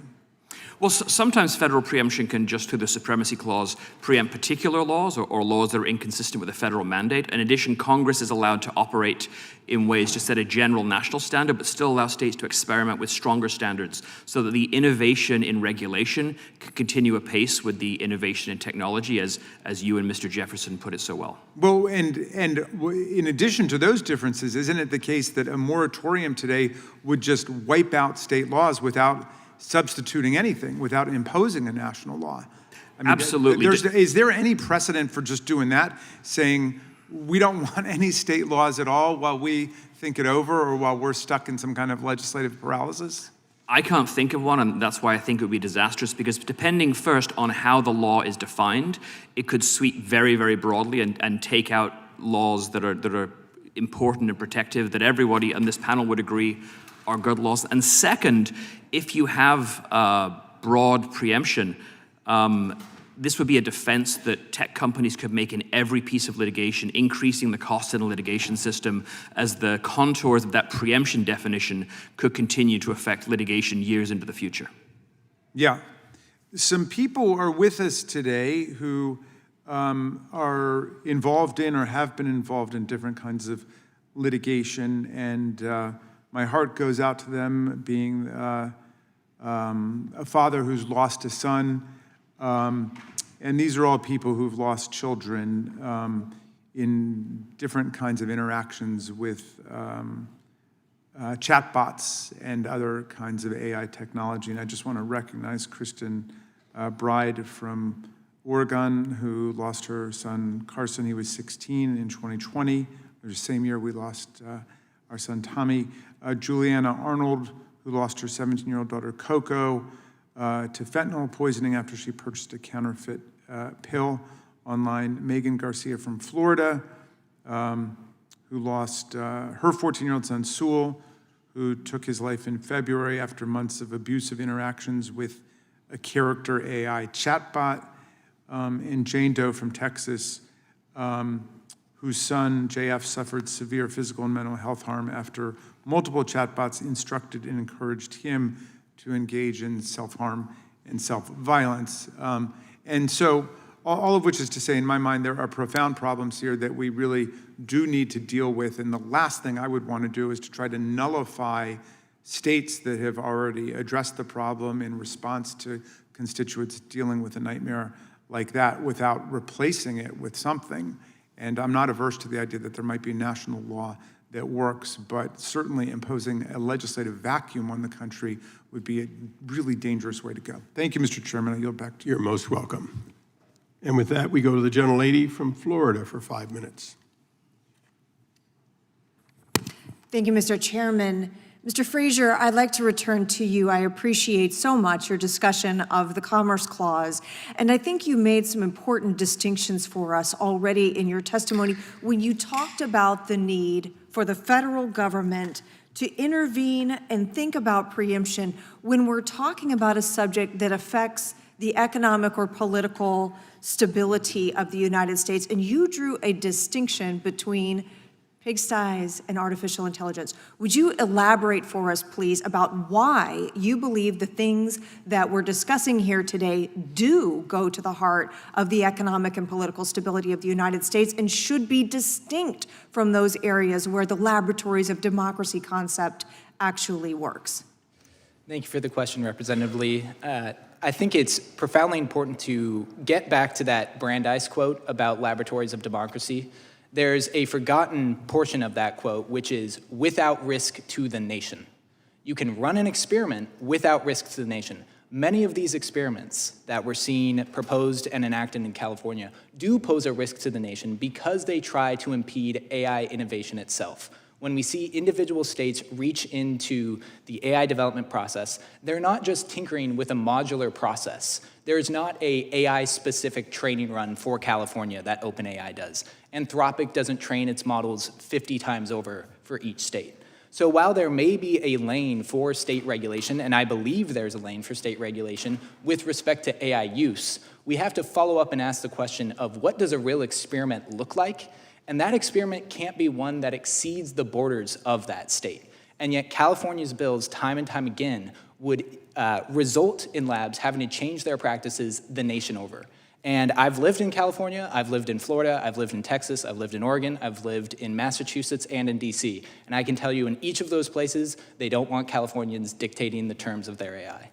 Well, sometimes federal preemption can, just through the supremacy clause, preempt particular laws or laws that are inconsistent with a federal mandate. In addition, Congress is allowed to operate in ways to set a general national standard, but still allow states to experiment with stronger standards so that the innovation in regulation can continue apace with the innovation in technology, as you and Mr. Jefferson put it so well. Well, and in addition to those differences, isn't it the case that a moratorium today would just wipe out state laws without substituting anything, without imposing a national law? I mean, absolutely. Is there any precedent for just doing that, saying we don't want any state laws at all while we think it over or while we're stuck in some kind of legislative paralysis? I can't think of one, and that's why I think it would be disastrous, because depending first on how the law is defined, it could sweep very, very broadly and take out laws that are important and protective, that everybody on this panel would agree are good laws. And second, if you have broad preemption, this would be a defense that tech companies could make in every piece of litigation, increasing the cost in the litigation system, as the contours of that preemption definition could continue to affect litigation years into the future. Yeah. Some people are with us today who are involved in or have been involved in different kinds of litigation, and my heart goes out to them, being a father who's lost a son. And these are all people who've lost children in different kinds of interactions with chatbots and other kinds of AI technology. And I just want to recognize Kristen Bride from Oregon, who lost her son Carson. He was 16 in 2020. It was the same year we lost our son Tommy. Juliana Arnold, who lost her 17-year-old daughter Coco to fentanyl poisoning after she purchased a counterfeit pill online. Megan Garcia from Florida, who lost her 14-year-old son Sewell, who took his life in February after months of abusive interactions with a character AI chatbot. And Jane Doe from Texas, whose son JF suffered severe physical and mental health harm after multiple chatbots instructed and encouraged him to engage in self-harm and self-violence. And so all of which is to say, in my mind, there are profound problems here that we really do need to deal with. And the last thing I would want to do is to try to nullify states that have already addressed the problem in response to constituents dealing with a nightmare like that without replacing it with something. And I'm not averse to the idea that there might be a national law that works, but certainly imposing a legislative vacuum on the country would be a really dangerous way to go. Thank you, Mr. Chairman. I yield back to you. You're most welcome. And with that, we go to the gentlelady from Florida for 5 minutes. Thank you, Mr. Chairman. Mr. Frazier, I'd like to return to you. I appreciate so much your discussion of the Commerce Clause, and I think you made some important distinctions for us already in your testimony when you talked about the need for the federal government to intervene and think about preemption when we're talking about a subject that affects the economic or political stability of the United States. And you drew a distinction between pigsties and artificial intelligence. Would you elaborate for us, please, about why you believe the things that we're discussing here today do go to the heart of the economic and political stability of the United States and should be distinct from those areas where the laboratories of democracy concept actually works? Thank you for the question, Representative Lee. I think it's profoundly important to get back to that Brandeis quote about laboratories of democracy. There's a forgotten portion of that quote, which is without risk to the nation. You can run an experiment without risk to the nation. Many of these experiments that we're seeing proposed and enacted in California do pose a risk to the nation because they try to impede AI innovation itself. When we see individual states reach into the AI development process, they're not just tinkering with a modular process. There's not a AI-specific training run for California that OpenAI does. Anthropic doesn't train its models 50 times over for each state. So while there may be a lane for state regulation, and I believe there's a lane for state regulation with respect to AI use, we have to follow up and ask the question of what does a real experiment look like? And that experiment can't be one that exceeds the borders of that state. And yet California's bills, time and time again, would result in labs having to change their practices the nation over. And I've lived in California, I've lived in Florida, I've lived in Texas, I've lived in Oregon, I've lived in Massachusetts and in DC. And I can tell you in each of those places, they don't want Californians dictating the terms of their AI.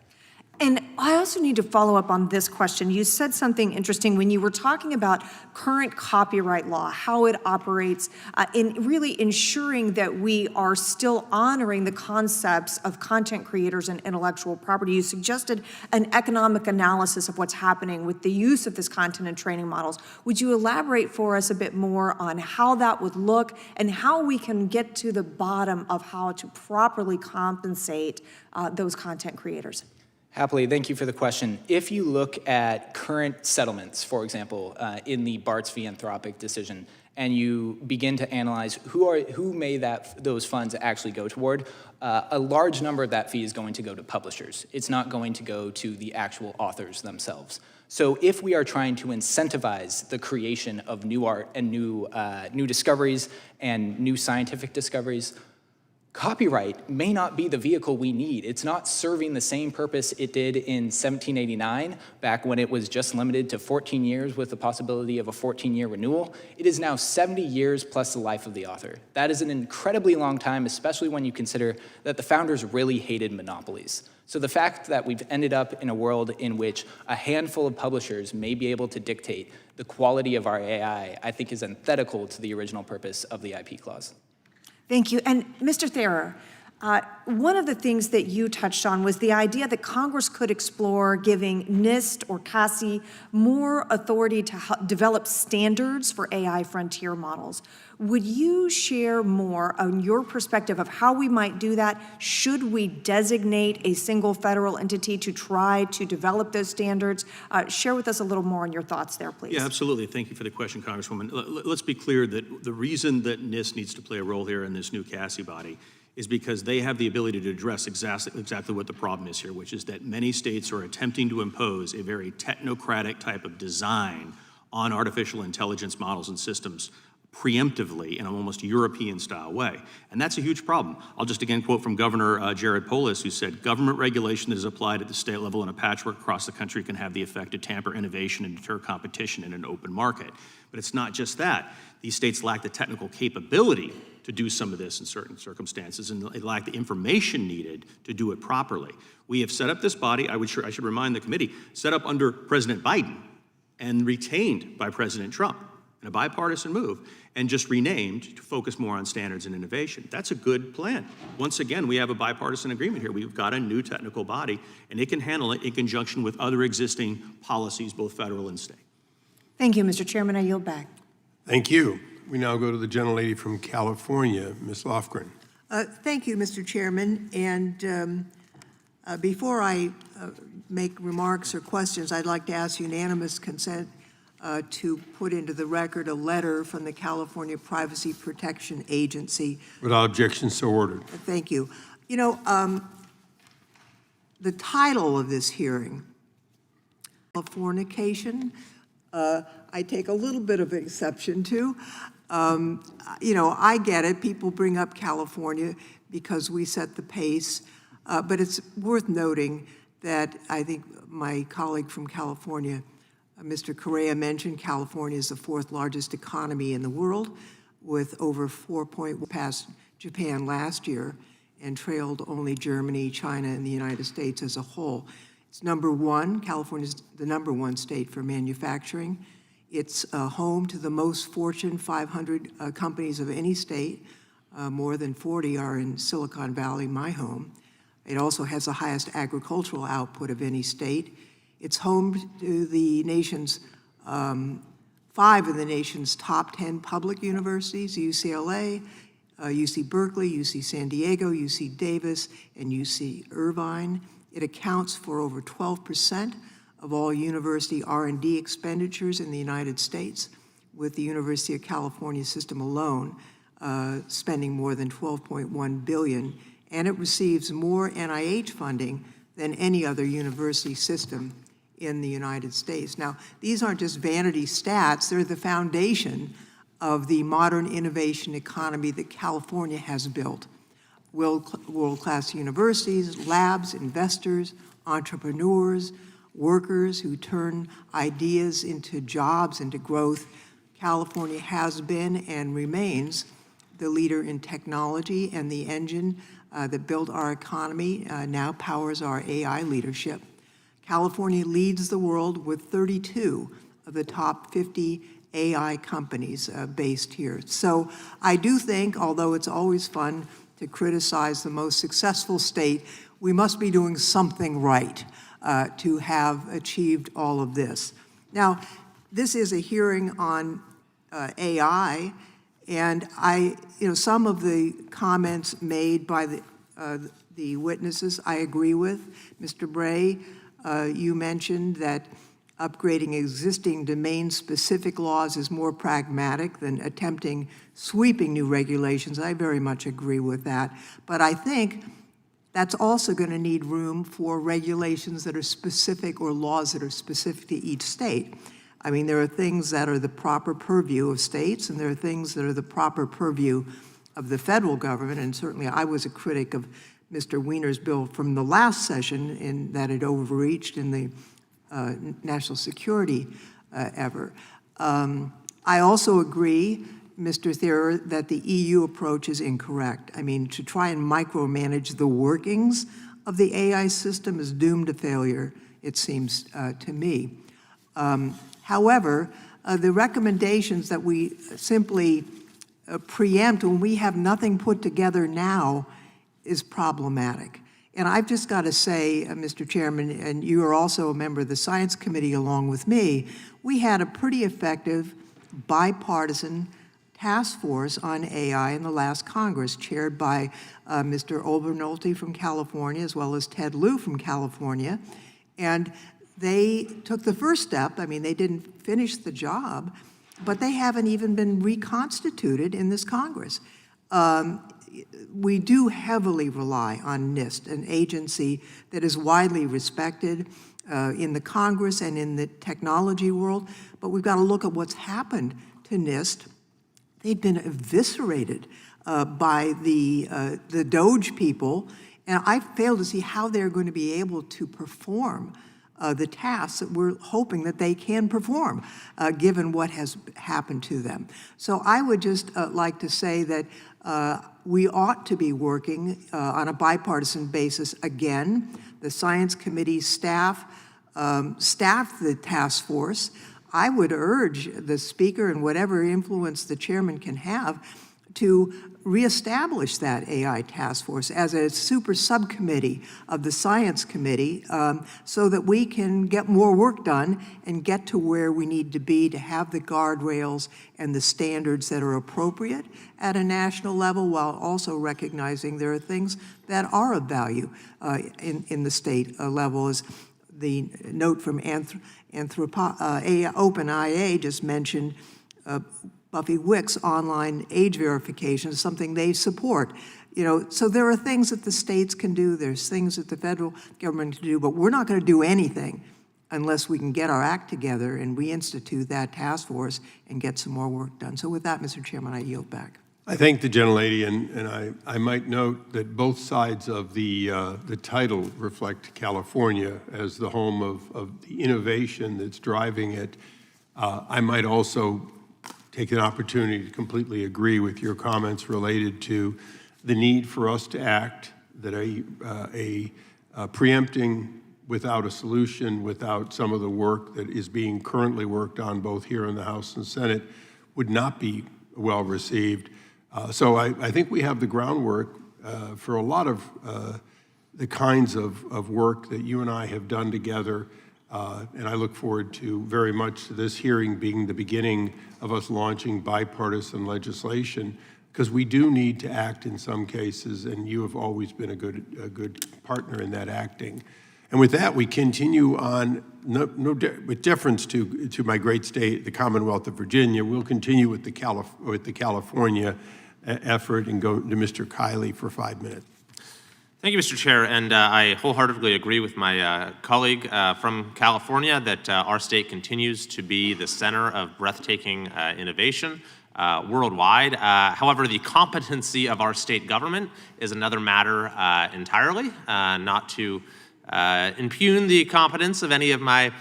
And I also need to follow up on this question. You said something interesting when you were talking about current copyright law, how it operates in really ensuring that we are still honoring the concepts of content creators and intellectual property. You suggested an economic analysis of what's happening with the use of this content and training models. Would you elaborate for us a bit more on how that would look and how we can get to the bottom of how to properly compensate those content creators? Happily, thank you for the question. If you look at current settlements, for example, in the Bartz v. Anthropic decision, and you begin to analyze who may those funds actually go toward, a large number of that fee is going to go to publishers. It's not going to go to the actual authors themselves. So if we are trying to incentivize the creation of new art and new discoveries and new scientific discoveries, copyright may not be the vehicle we need. It's not serving the same purpose it did in 1789, back when it was just limited to 14 years with the possibility of a 14-year renewal. It is now 70 years plus the life of the author. That is an incredibly long time, especially when you consider that the founders really hated monopolies. So the fact that we've ended up in a world in which a handful of publishers may be able to dictate the quality of our AI, I think is antithetical to the original purpose of the IP clause. Thank you. And Mr. Thayer, one of the things that you touched on was the idea that Congress could explore giving NIST or CASI more authority to develop standards for AI frontier models. Would you share more on your perspective of how we might do that? Should we designate a single federal entity to try to develop those standards? Share with us a little more on your thoughts there, please. Yeah, absolutely. Thank you for the question, Congresswoman. Let's be clear that the reason that NIST needs to play a role here in this new CASI body is because they have the ability to address exactly what the problem is here, which is that many states are attempting to impose a very technocratic type of design on artificial intelligence models and systems preemptively in an almost European-style way. And that's a huge problem. I'll just again quote from Governor Jared Polis, who said, "Government regulation that is applied at the state level in a patchwork across the country can have the effect to tamper innovation and deter competition in an open market." But it's not just that. These states lack the technical capability to do some of this in certain circumstances, and they lack the information needed to do it properly. We have set up this body, I should remind the committee, set up under President Biden and retained by President Trump in a bipartisan move, and just renamed to focus more on standards and innovation. That's a good plan. Once again, we have a bipartisan agreement here. We've got a new technical body, and it can handle it in conjunction with other existing policies, both federal and state. Thank you, Mr. Chairman. I yield back. Thank you. We now go to the gentlelady from California, Ms. Lofgren. Thank you, Mr. Chairman. And before I make remarks or questions, I'd like to ask unanimous consent to put into the record a letter from the California Privacy Protection Agency. Without objection, so ordered. Thank you. You know, the title of this hearing, Californication, I take a little bit of exception to. You know, I get it. People bring up California because we set the pace. But it's worth noting that I think my colleague from California, Mr. Correa, mentioned California is the fourth largest economy in the world, with over 4.1 past Japan last year and trailed only Germany, China, and the United States as a whole. It's number one. California's the number one state for manufacturing. It's home to the most Fortune 500 companies of any state. More than 40 are in Silicon Valley, my home. It also has the highest agricultural output of any state. It's home to the nation's, 5 of the nation's top 10 public universities, UCLA, UC Berkeley, UC San Diego, UC Davis, and UC Irvine. It accounts for over 12% of all university R&D expenditures in the United States, with the University of California system alone spending more than $12.1 billion, and it receives more NIH funding than any other university system in the United States. Now, these aren't just vanity stats, they're the foundation of the modern innovation economy that California has built. World-class universities, labs, investors, entrepreneurs, workers who turn ideas into jobs, into growth. California has been and remains the leader in technology, and the engine that built our economy now powers our AI leadership. California leads the world with 32 of the top 50 AI companies based here. So I do think, although it's always fun to criticize the most successful state, we must be doing something right to have achieved all of this. Now, this is a hearing on AI, and some of the comments made by the witnesses I agree with. Mr. Bray, you mentioned that upgrading existing domain-specific laws is more pragmatic than attempting sweeping new regulations. I very much agree with that. But I think that's also going to need room for regulations that are specific or laws that are specific to each state. I mean, there are things that are the proper purview of states, and there are things that are the proper purview of the federal government, and certainly I was a critic of Mr. Wiener's bill from the last session in that it overreached in the national security effort. I also agree, Mr. Thierer, that the EU approach is incorrect. I mean, to try and micromanage the workings of the AI system is doomed to failure, it seems to me. However, the recommendations that we simply preempt when we have nothing put together now is problematic. And I've just got to say, Mr. Chairman, and you are also a member of the Science Committee along with me, we had a pretty effective bipartisan task force on AI in the last Congress, chaired by Mr. Obernolte from California, as well as Ted Lieu from California. And they took the first step. I mean, they didn't finish the job, but they haven't even been reconstituted in this Congress. We do heavily rely on NIST, an agency that is widely respected in the Congress and in the technology world, but we've got to look at what's happened to NIST. They've been eviscerated by the DOGE people, and I fail to see how they're going to be able to perform the tasks that we're hoping that they can perform, given what has happened to them. So I would just like to say that we ought to be working on a bipartisan basis again. The Science Committee staff staffed the task force. I would urge the Speaker and whatever influence the Chairman can have to reestablish that AI task force as a super subcommittee of the Science Committee so that we can get more work done and get to where we need to be to have the guardrails and the standards that are appropriate at a national level, while also recognizing there are things that are of value in the state level. As the note from OpenIA just mentioned, Buffy Wick's online age verification is something they support. So there are things that the states can do, there's things that the federal government can do, but we're not going to do anything unless we can get our act together and reinstitute that task force and get some more work done. So with that, Mr. Chairman, I yield back. I thank the gentlelady, and I might note that both sides of the title reflect California as the home of the innovation that's driving it. I might also take an opportunity to completely agree with your comments related to the need for us to act, that a preempting without a solution, without some of the work that is being currently worked on both here in the House and Senate would not be well received. So I think we have the groundwork for a lot of the kinds of work that you and I have done together. And I look forward to very much this hearing being the beginning of us launching bipartisan legislation, because we do need to act in some cases, and you have always been a good partner in that acting. And with that, we continue on, with deference to my great state, the Commonwealth of Virginia, we'll continue with the California effort and go to Mr. Kiley for 5 minutes. Thank you, Mr. Chair, and I wholeheartedly agree with my colleague from California that our state continues to be the center of breathtaking innovation worldwide. However, the competency of our state government is another matter entirely, not to impugn the competence of any of my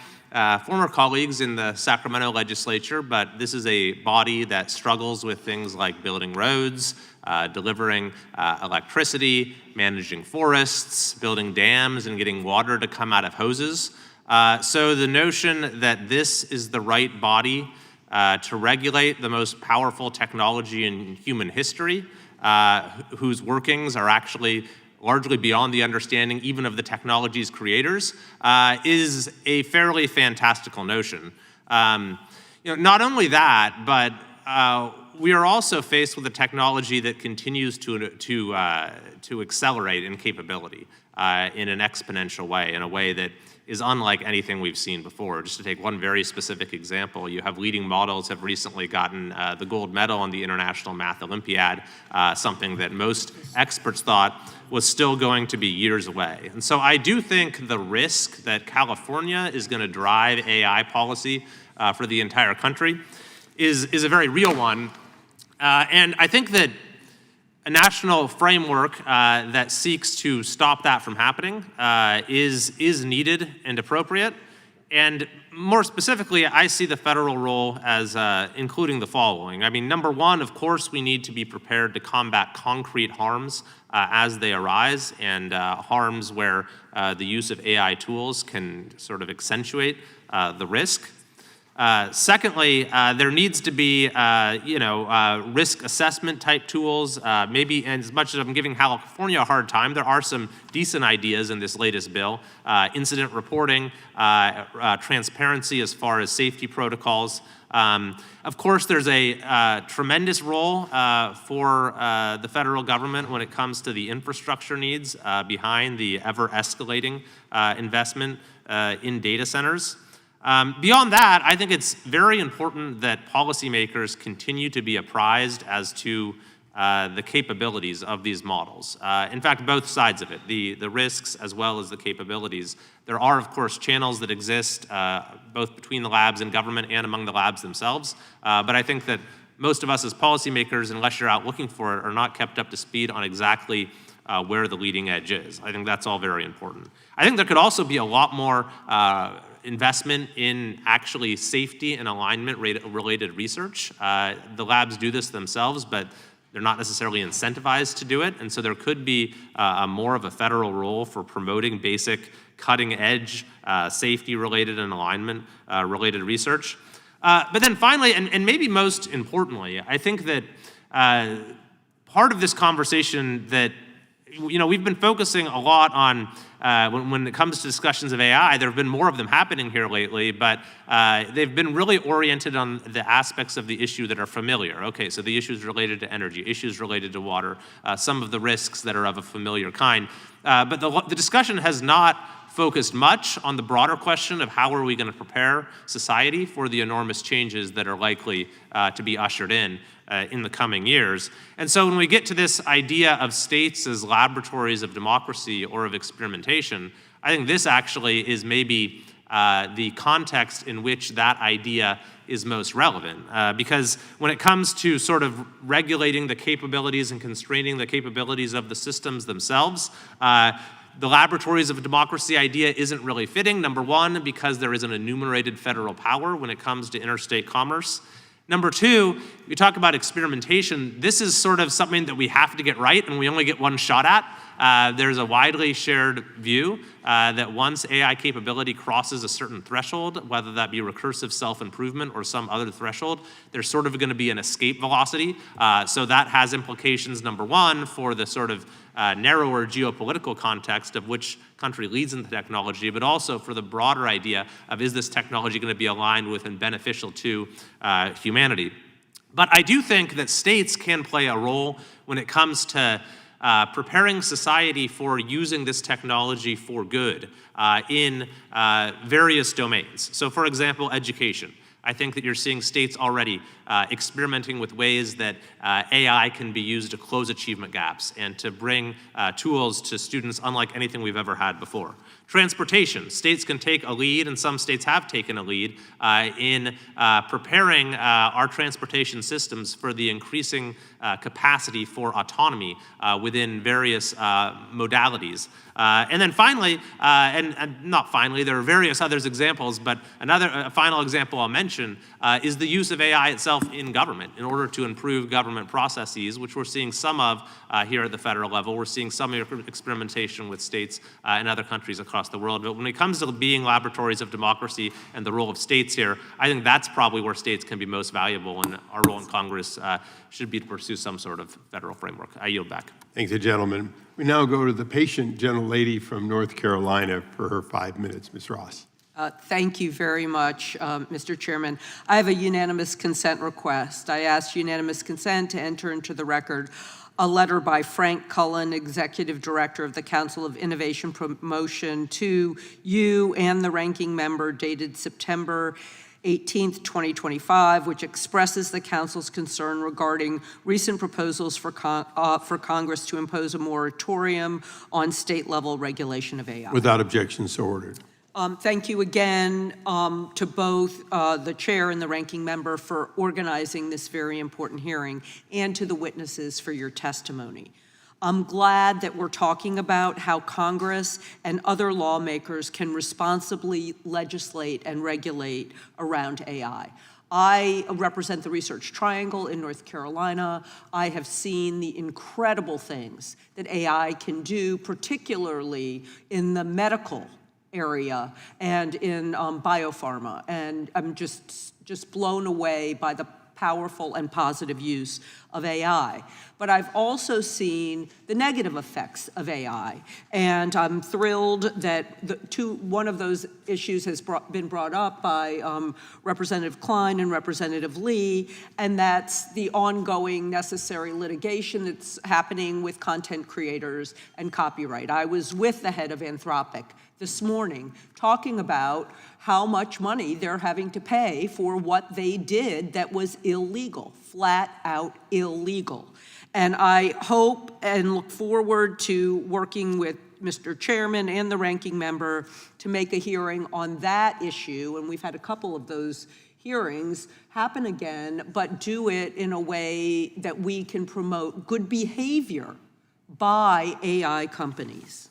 former colleagues in the Sacramento legislature, but this is a body that struggles with things like building roads, delivering electricity, managing forests, building dams, and getting water to come out of hoses. So the notion that this is the right body to regulate the most powerful technology in human history, whose workings are actually largely beyond the understanding even of the technology's creators, is a fairly fantastical notion. Not only that, but we are also faced with a technology that continues to accelerate in capability in an exponential way, in a way that is unlike anything we've seen before. Just to take one very specific example, you have leading models have recently gotten the gold medal on the International Math Olympiad, something that most experts thought was still going to be years away. And so I do think the risk that California is going to drive AI policy for the entire country is a very real one. And I think that a national framework that seeks to stop that from happening is needed and appropriate. And more specifically, I see the federal role as including the following. I mean, number one, of course, we need to be prepared to combat concrete harms as they arise, and harms where the use of AI tools can sort of accentuate the risk. Secondly, there needs to be, risk assessment type tools. Maybe, and as much as I'm giving California a hard time, there are some decent ideas in this latest bill. Incident reporting, transparency as far as safety protocols. Of course, there's a tremendous role for the federal government when it comes to the infrastructure needs behind the ever-escalating investment in data centers. Beyond that, I think it's very important that policymakers continue to be apprised as to the capabilities of these models. In fact, both sides of it, the risks as well as the capabilities. There are, of course, channels that exist both between the labs and government and among the labs themselves. But I think that most of us as policymakers, unless you're out looking for it, are not kept up to speed on exactly where the leading edge is. I think that's all very important. I think there could also be a lot more investment in actually safety and alignment related research. The labs do this themselves, but they're not necessarily incentivized to do it. And so there could be more of a federal role for promoting basic cutting edge safety related and alignment related research. But then finally, and maybe most importantly, I think that part of this conversation that we've been focusing a lot on when it comes to discussions of AI, there have been more of them happening here lately, but they've been really oriented on the aspects of the issue that are familiar. Okay, so the issues related to energy, issues related to water, some of the risks that are of a familiar kind. But the discussion has not focused much on the broader question of how are we going to prepare society for the enormous changes that are likely to be ushered in the coming years. And so when we get to this idea of states as laboratories of democracy or of experimentation, I think this actually is maybe the context in which that idea is most relevant. Because when it comes to sort of regulating the capabilities and constraining the capabilities of the systems themselves, the laboratories of democracy idea isn't really fitting. Number one, because there is an enumerated federal power when it comes to interstate commerce. Number two, we talk about experimentation. This is sort of something that we have to get right and we only get one shot at. there's a widely shared view that once AI capability crosses a certain threshold, whether that be recursive self-improvement or some other threshold, there's sort of going to be an escape velocity. So that has implications, number one, for the sort of narrower geopolitical context of which country leads in the technology, but also for the broader idea of, is this technology going to be aligned with and beneficial to humanity? But I do think that states can play a role when it comes to preparing society for using this technology for good in various domains. So for example, education. I think that you're seeing states already experimenting with ways that AI can be used to close achievement gaps and to bring tools to students unlike anything we've ever had before. Transportation. States can take a lead, and some states have taken a lead in preparing our transportation systems for the increasing capacity for autonomy within various modalities. And then finally, and not finally, there are various other examples, but another final example I'll mention is the use of AI itself in government in order to improve government processes, which we're seeing some of here at the federal level. We're seeing some experimentation with states and other countries across the world. But when it comes to being laboratories of democracy and the role of states here, I think that's probably where states can be most valuable, and our role in Congress should be to pursue some sort of federal framework. I yield back. Thank you, gentlemen. We now go to the patient gentlelady from North Carolina for her 5 minutes. Ms. Ross. Thank you very much, Mr. Chairman. I have a unanimous consent request. I ask unanimous consent to enter into the record a letter by Frank Cullen, Executive Director of the Council of Innovation Promotion, to you and the ranking member, dated September 18th, 2025, which expresses the Council's concern regarding recent proposals for Congress to impose a moratorium on state-level regulation of AI. Without objection, so ordered. Thank you again to both the chair and the ranking member for organizing this very important hearing, and to the witnesses for your testimony. I'm glad that we're talking about how Congress and other lawmakers can responsibly legislate and regulate around AI. I represent the Research Triangle in North Carolina. I have seen the incredible things that AI can do, particularly in the medical area and in biopharma, and I'm just blown away by the powerful and positive use of AI. But I've also seen the negative effects of AI, and I'm thrilled that one of those issues has been brought up by Representative Klein and Representative Lee, and that's the ongoing necessary litigation that's happening with content creators and copyright. I was with the head of Anthropic this morning talking about how much money they're having to pay for what they did that was illegal, flat out illegal. And I hope and look forward to working with Mr. Chairman and the ranking member to make a hearing on that issue, and we've had a couple of those hearings happen again, but do it in a way that we can promote good behavior by AI companies.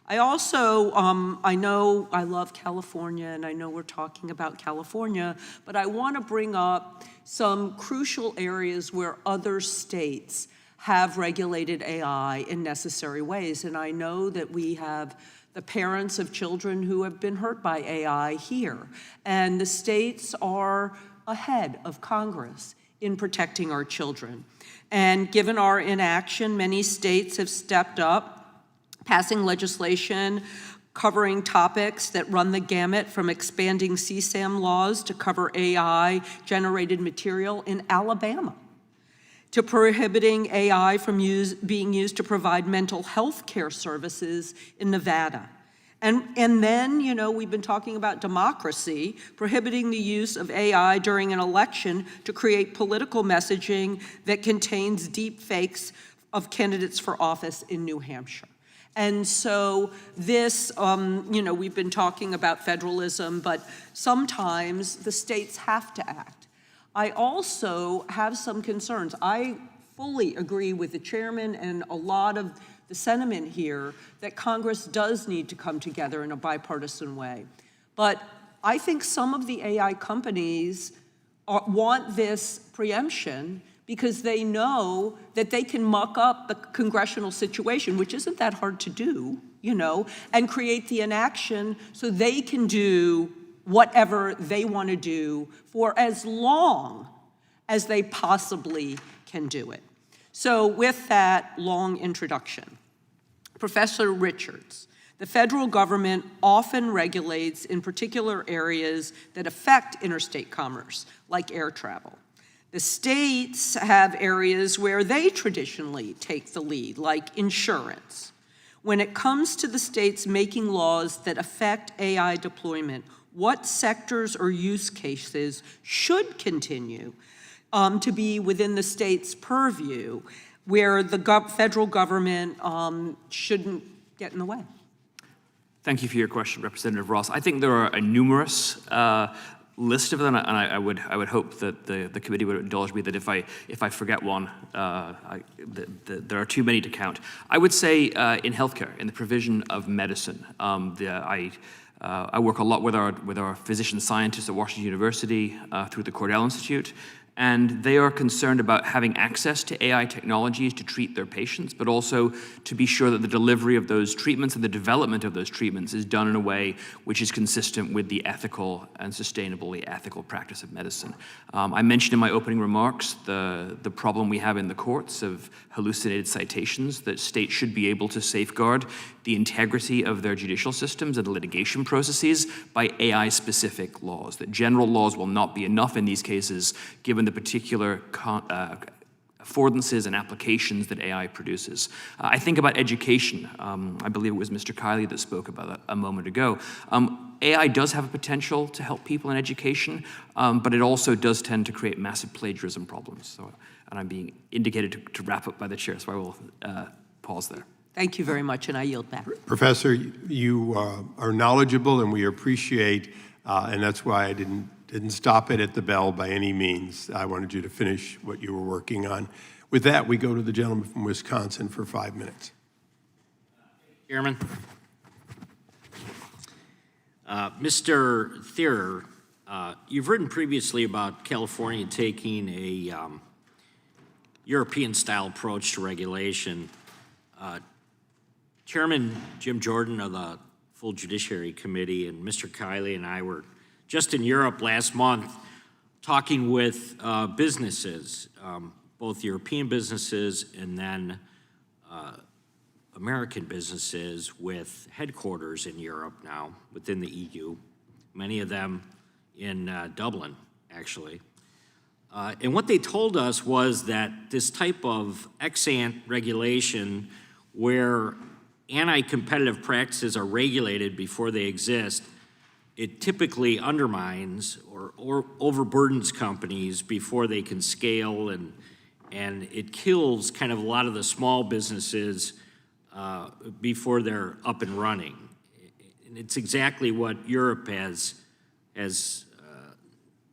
I also, I know I love California, and I know we're talking about California, but I want to bring up some crucial areas where other states have regulated AI in necessary ways. And I know that we have the parents of children who have been hurt by AI here. And the states are ahead of Congress in protecting our children. And given our inaction, many states have stepped up, passing legislation covering topics that run the gamut from expanding CSAM laws to cover AI-generated material in Alabama, to prohibiting AI from being used to provide mental health care services in Nevada. And then, you know, we've been talking about democracy, prohibiting the use of AI during an election to create political messaging that contains deep fakes of candidates for office in New Hampshire. And so this, you know, we've been talking about federalism, but sometimes the states have to act. I also have some concerns. I fully agree with the chairman and a lot of the sentiment here that Congress does need to come together in a bipartisan way. But I think some of the AI companies want this preemption because they know that they can muck up the congressional situation, which isn't that hard to do, and create the inaction so they can do whatever they want to do for as long as they possibly can do it. So with that long introduction, Professor Richards, the federal government often regulates in particular areas that affect interstate commerce, like air travel. The states have areas where they traditionally take the lead, like insurance. When it comes to the states making laws that affect AI deployment, what sectors or use cases should continue to be within the state's purview, where the federal government shouldn't get in the way? Thank you for your question, Representative Ross. I think there are a numerous list of them, and I would hope that the committee would indulge me that if I forget one, there are too many to count. I would say in healthcare, in the provision of medicine, I work a lot with our physician scientists at Washington University through the Cordell Institute, and they are concerned about having access to AI technologies to treat their patients, but also to be sure that the delivery of those treatments and the development of those treatments is done in a way which is consistent with the ethical and sustainably ethical practice of medicine. I mentioned in my opening remarks the problem we have in the courts of hallucinated citations, that states should be able to safeguard the integrity of their judicial systems and litigation processes by AI-specific laws, that general laws will not be enough in these cases, given the particular affordances and applications that AI produces. I think about education. I believe it was Mr. Kiley that spoke about that a moment ago. AI does have a potential to help people in education, but it also does tend to create massive plagiarism problems. So, and I'm being indicated to wrap up by the chair, so I will pause there. Thank you very much, and I yield back. Professor, you are knowledgeable, and we appreciate, and that's why I didn't stop it at the bell by any means. I wanted you to finish what you were working on. With that, we go to the gentleman from Wisconsin for 5 minutes. Chairman. Mr. Thierer, you've written previously about California taking a European-style approach to regulation. Chairman Jim Jordan of the Full Judiciary Committee and Mr. Kiley and I were just in Europe last month talking with businesses, both European businesses and then American businesses with headquarters in Europe now, within the EU, many of them in Dublin, actually. And what they told us was that this type of ex-ante regulation where anti-competitive practices are regulated before they exist, it typically undermines or overburdens companies before they can scale, and it kills kind of a lot of the small businesses before they're up and running. And it's exactly what Europe has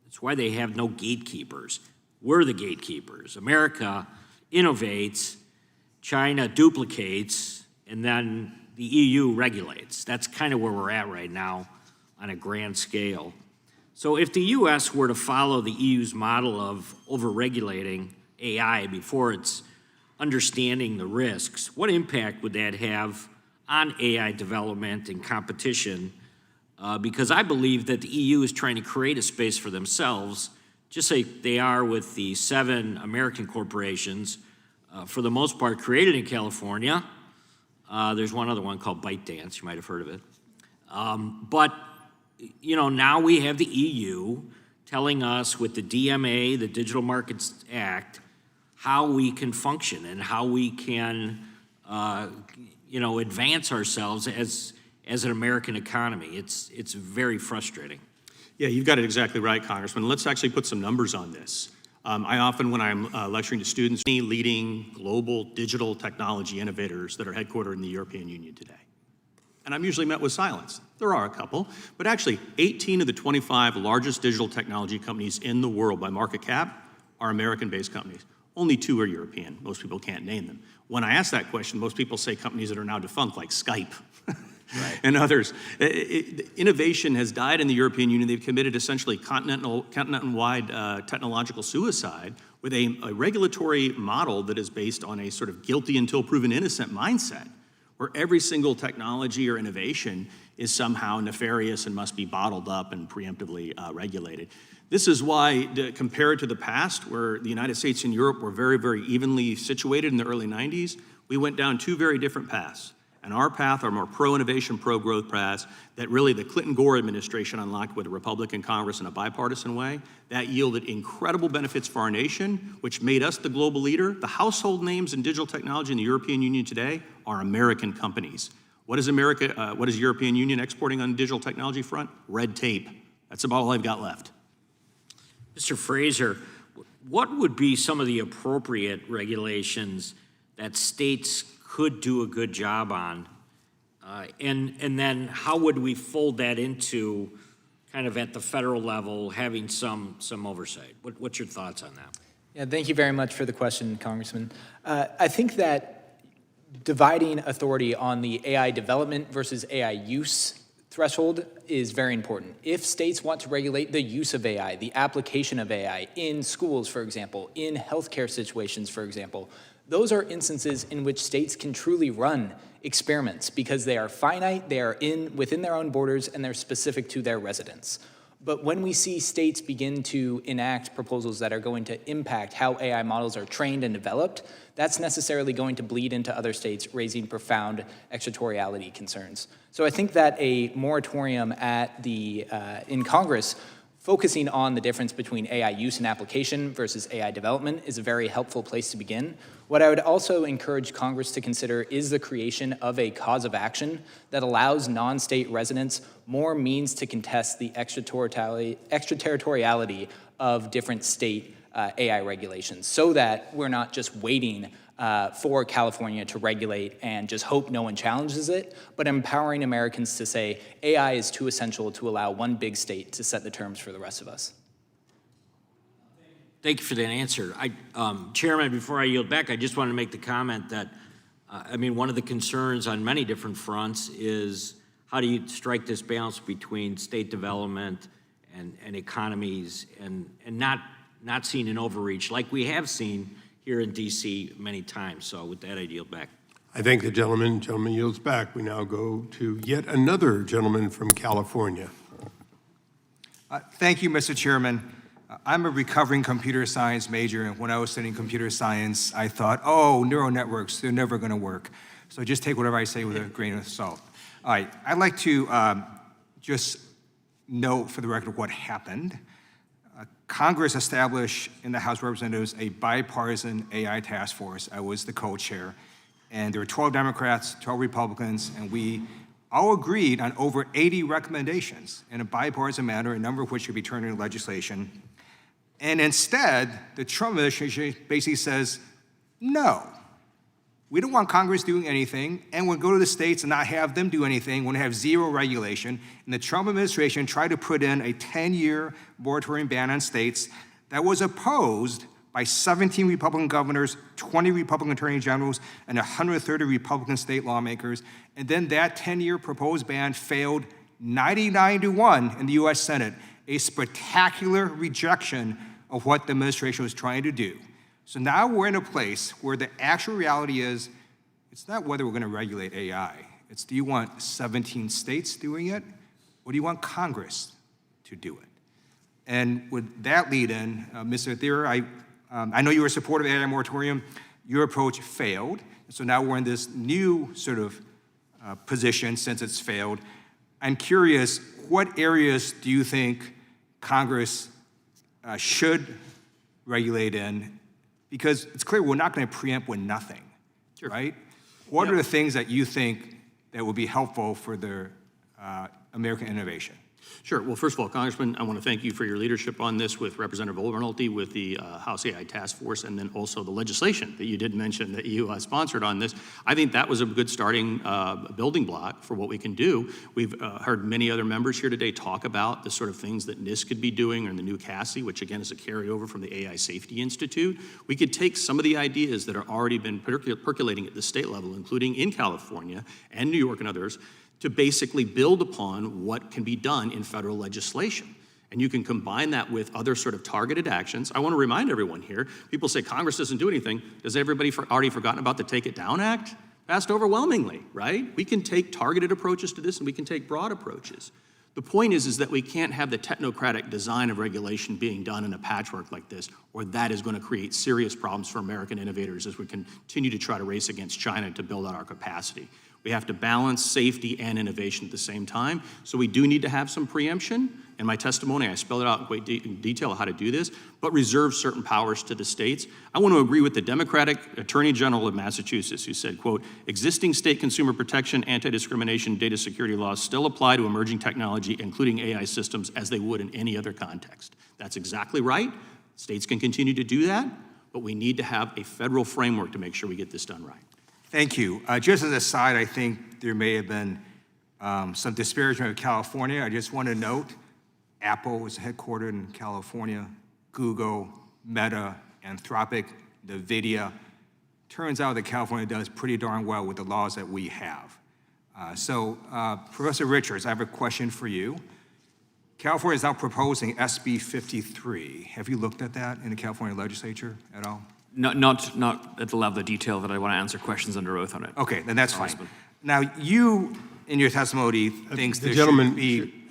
it's why they have no gatekeepers. We're the gatekeepers. America innovates, China duplicates, and then the EU regulates. That's kind of where we're at right now on a grand scale. So if the US were to follow the EU's model of overregulating AI before it's understanding the risks, what impact would that have on AI development and competition? Because I believe that the EU is trying to create a space for themselves, just like they are with the 7 American corporations, for the most part created in California. There's one other one called ByteDance, you might have heard of it. But now we have the EU telling us with the DMA, the Digital Markets Act, how we can function and how we can, advance ourselves as an American economy. It's very frustrating. Yeah, you've got it exactly right, Congressman. Let's actually put some numbers on this. I often, when I'm lecturing to students, leading global digital technology innovators that are headquartered in the European Union today. And I'm usually met with silence. There are a couple, but actually 18 of the 25 largest digital technology companies in the world by market cap are American-based companies. Only 2 are European. Most people can't name them. When I ask that question, most people say companies that are now defunct, like Skype. and others. Innovation has died in the European Union. They've committed essentially continent-wide technological suicide with a regulatory model that is based on a sort of guilty until proven innocent mindset, where every single technology or innovation is somehow nefarious and must be bottled up and preemptively regulated. This is why, compared to the past, where the United States and Europe were very, very evenly situated in the early 90s, we went down two very different paths. And our path are more pro-innovation, pro-growth paths that really the Clinton-Gore administration unlocked with a Republican Congress in a bipartisan way. That yielded incredible benefits for our nation, which made us the global leader. The household names in digital technology in the European Union today are American companies. What is European Union exporting on the digital technology front? Red tape. That's about all I've got left. Mr. Fraser, what would be some of the appropriate regulations that states could do a good job on? And then how would we fold that into kind of at the federal level, having some oversight? What's your thoughts on that? Yeah, thank you very much for the question, Congressman. I think that dividing authority on the AI development versus AI use threshold is very important. If states want to regulate the use of AI, the application of AI in schools, for example, in healthcare situations, for example, those are instances in which states can truly run experiments because they are finite, they are within their own borders, and they're specific to their residents. But when we see states begin to enact proposals that are going to impact how AI models are trained and developed, that's necessarily going to bleed into other states, raising profound extraterritoriality concerns. So I think that a moratorium in Congress focusing on the difference between AI use and application versus AI development is a very helpful place to begin. What I would also encourage Congress to consider is the creation of a cause of action that allows non-state residents more means to contest the extraterritoriality of different state AI regulations, so that we're not just waiting for California to regulate and just hope no one challenges it, but empowering Americans to say AI is too essential to allow one big state to set the terms for the rest of us. Thank you for that answer. Chairman, before I yield back, I just want to make the comment that, one of the concerns on many different fronts is how do you strike this balance between state development and economies and not seeing an overreach like we have seen here in D.C. many times. So with that, I yield back. I thank the gentleman. Gentleman yields back. We now go to yet another gentleman from California. Thank you, Mr. Chairman. I'm a recovering computer science major, and when I was studying computer science, I thought, oh, neural networks, they're never going to work. So just take whatever I say with a grain of salt. All right, I'd like to just note for the record what happened. Congress established in the House of Representatives a bipartisan AI task force. I was the co-chair, and there were 12 Democrats, 12 Republicans, and we all agreed on over 80 recommendations in a bipartisan manner, a number of which should be turned into legislation. And instead, the Trump administration basically says, no, we don't want Congress doing anything, and we'll go to the states and not have them do anything. We'll have zero regulation. And the Trump administration tried to put in a 10-year moratorium ban on states that was opposed by 17 Republican governors, 20 Republican attorney generals, and 130 Republican state lawmakers. And then that 10-year proposed ban failed 99-1 in the US Senate, a spectacular rejection of what the administration was trying to do. So now we're in a place where the actual reality is, it's not whether we're going to regulate AI. It's, do you want 17 states doing it, or do you want Congress to do it? And with that lead in, Mr. Thier, I know you were supportive of the AI moratorium. Your approach failed. So now we're in this new sort of position since it's failed. I'm curious, what areas do you think Congress should regulate in? Because it's clear we're not going to preempt with nothing, right? What are the things that you think that would be helpful for the American innovation? Sure. Well, first of all, Congressman, I want to thank you for your leadership on this with Representative Overnolte, with the House AI Task Force, and then also the legislation that you did mention that you sponsored on this. I think that was a good starting building block for what we can do. We've heard many other members here today talk about the sort of things that NIST could be doing, or the new CASI, which again is a carryover from the AI Safety Institute. We could take some of the ideas that are already been percolating at the state level, including in California and New York and others, to basically build upon what can be done in federal legislation. And you can combine that with other sort of targeted actions. I want to remind everyone here, people say Congress doesn't do anything. Does everybody already forgotten about the Take It Down Act? Passed overwhelmingly, right? We can take targeted approaches to this and we can take broad approaches. The point is that we can't have the technocratic design of regulation being done in a patchwork like this, or that is going to create serious problems for American innovators as we continue to try to race against China to build out our capacity. We have to balance safety and innovation at the same time, so we do need to have some preemption. In my testimony, I spelled it out in great detail how to do this, but reserve certain powers to the states. I want to agree with the Democratic Attorney General of Massachusetts who said, quote, existing state consumer protection, anti-discrimination, data security laws still apply to emerging technology, including AI systems, as they would in any other context. That's exactly right. States can continue to do that, but we need to have a federal framework to make sure we get this done right. Thank you. Just as a side, I think there may have been some disparagement of California. I just want to note, Apple is headquartered in California, Google, Meta, Anthropic, NVIDIA. Turns out that California does pretty darn well with the laws that we have. Professor Richards, I have a question for you. California is now proposing SB 53. Have you looked at that in the California legislature at all? Not at the level of detail that I want to answer questions under oath on it. Okay, then that's fine. Now, you, in your testimony, thinks The there gentleman, should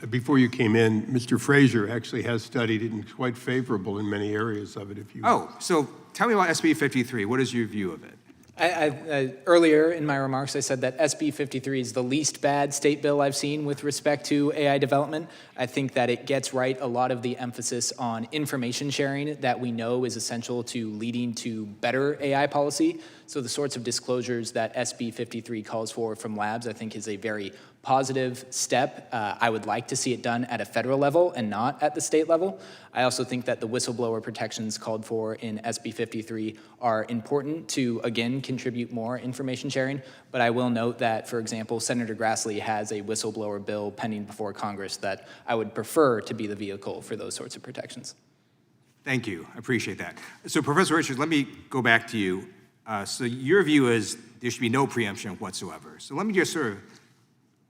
be... before you came in, Mr. Frazier actually has studied it and is quite favorable in many areas of it. If you Oh, so tell me about SB 53. What is your view of it? Earlier in my remarks, I said that SB 53 is the least bad state bill I've seen with respect to AI development. I think that it gets right a lot of the emphasis on information sharing that we know is essential to leading to better AI policy. So the sorts of disclosures that SB 53 calls for from labs, I think, is a very positive step. I would like to see it done at a federal level and not at the state level. I also think that the whistleblower protections called for in SB 53 are important to, again, contribute more information sharing. But I will note that, for example, Senator Grassley has a whistleblower bill pending before Congress that I would prefer to be the vehicle for those sorts of protections. Thank you. I appreciate that. So, Professor Richards, let me go back to you. So your view is there should be no preemption whatsoever. So let me just sort of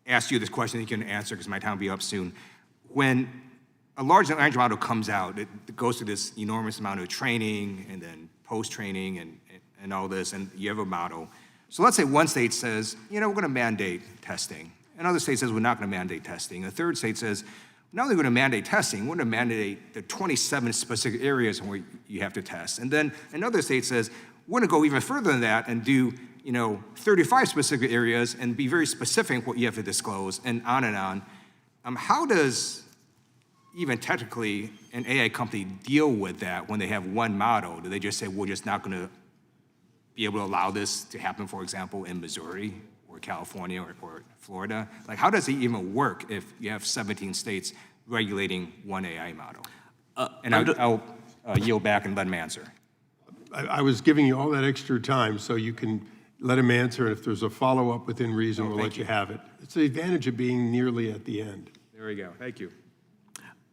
ask you this question that you can answer because my time will be up soon. When a large language model comes out, it goes through this enormous amount of training and then post-training and all this, and you have a model. So let's say one state says, you know, we're going to mandate testing. Another state says we're not going to mandate testing. A third state says, not only are we going to mandate testing, we're going to mandate the 27 specific areas where you have to test. And then another state says, we're going to go even further than that and do 35 specific areas and be very specific what you have to disclose, and on and on. How does, even technically, an AI company deal with that when they have one model? Do they just say, we're just not going to be able to allow this to happen, for example, in Missouri or California or Florida? Like, how does it even work if you have 17 states regulating one AI model? And I'll yield back and let him answer. I was giving you all that extra time so you can let him answer, and if there's a follow-up within reason, we'll let you have it. It's the advantage of being nearly at the end. There we go. Thank you.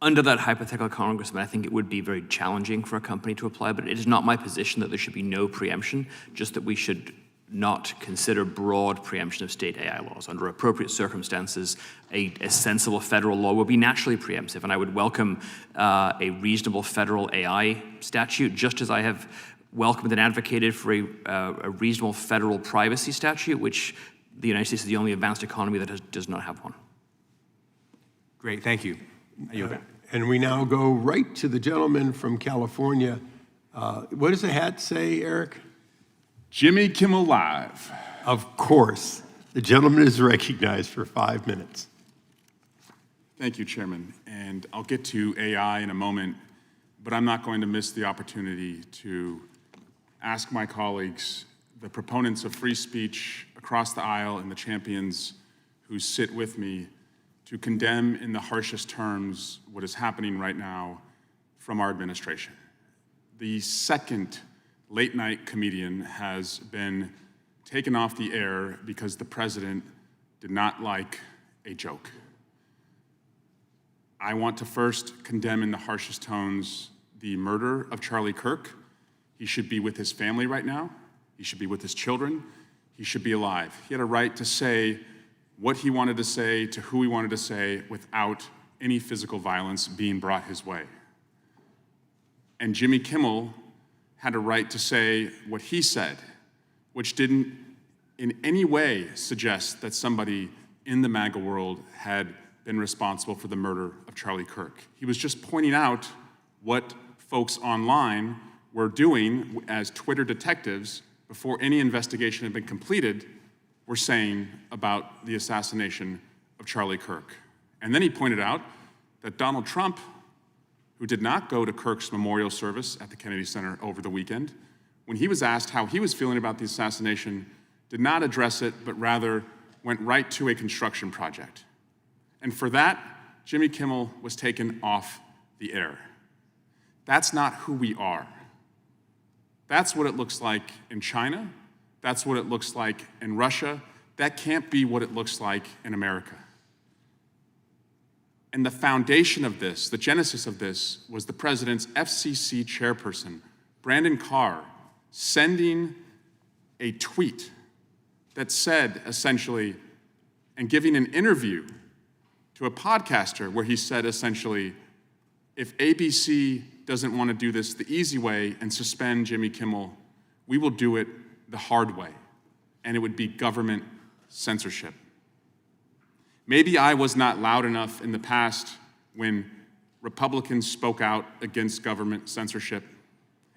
Under that hypothetical, Congressman, I think it would be very challenging for a company to apply, but it is not my position that there should be no preemption, just that we should not consider broad preemption of state AI laws. Under appropriate circumstances, a sensible federal law will be naturally preemptive, and I would welcome a reasonable federal AI statute, just as I have welcomed and advocated for a reasonable federal privacy statute, which the United States is the only advanced economy that does not have one. Great, thank you. And we now go right to the gentleman from California. What does the hat say, Eric? Jimmy Kimmel Live. Of course. The gentleman is recognized for 5 minutes. Thank you, Chairman. And I'll get to AI in a moment, but I'm not going to miss the opportunity to ask my colleagues, the proponents of free speech across the aisle and the champions who sit with me, to condemn in the harshest terms what is happening right now from our administration. The second late-night comedian has been taken off the air because the president did not like a joke. I want to first condemn in the harshest tones the murder of Charlie Kirk. He should be with his family right now. He should be with his children. He should be alive. He had a right to say what he wanted to say to who he wanted to say without any physical violence being brought his way. And Jimmy Kimmel had a right to say what he said, which didn't in any way suggest that somebody in the MAGA world had been responsible for the murder of Charlie Kirk. He was just pointing out what folks online were doing as Twitter detectives before any investigation had been completed were saying about the assassination of Charlie Kirk. And then he pointed out that Donald Trump, who did not go to Kirk's memorial service at the Kennedy Center over the weekend, when he was asked how he was feeling about the assassination, did not address it, but rather went right to a construction project. And for that, Jimmy Kimmel was taken off the air. That's not who we are. That's what it looks like in China. That's what it looks like in Russia. That can't be what it looks like in America. And the foundation of this, the genesis of this, was the president's FCC chairperson, Brandon Carr, sending a tweet that said, essentially, and giving an interview to a podcaster where he said, essentially, if ABC doesn't want to do this the easy way and suspend Jimmy Kimmel, we will do it the hard way, and it would be government censorship. Maybe I was not loud enough in the past when Republicans spoke out against government censorship.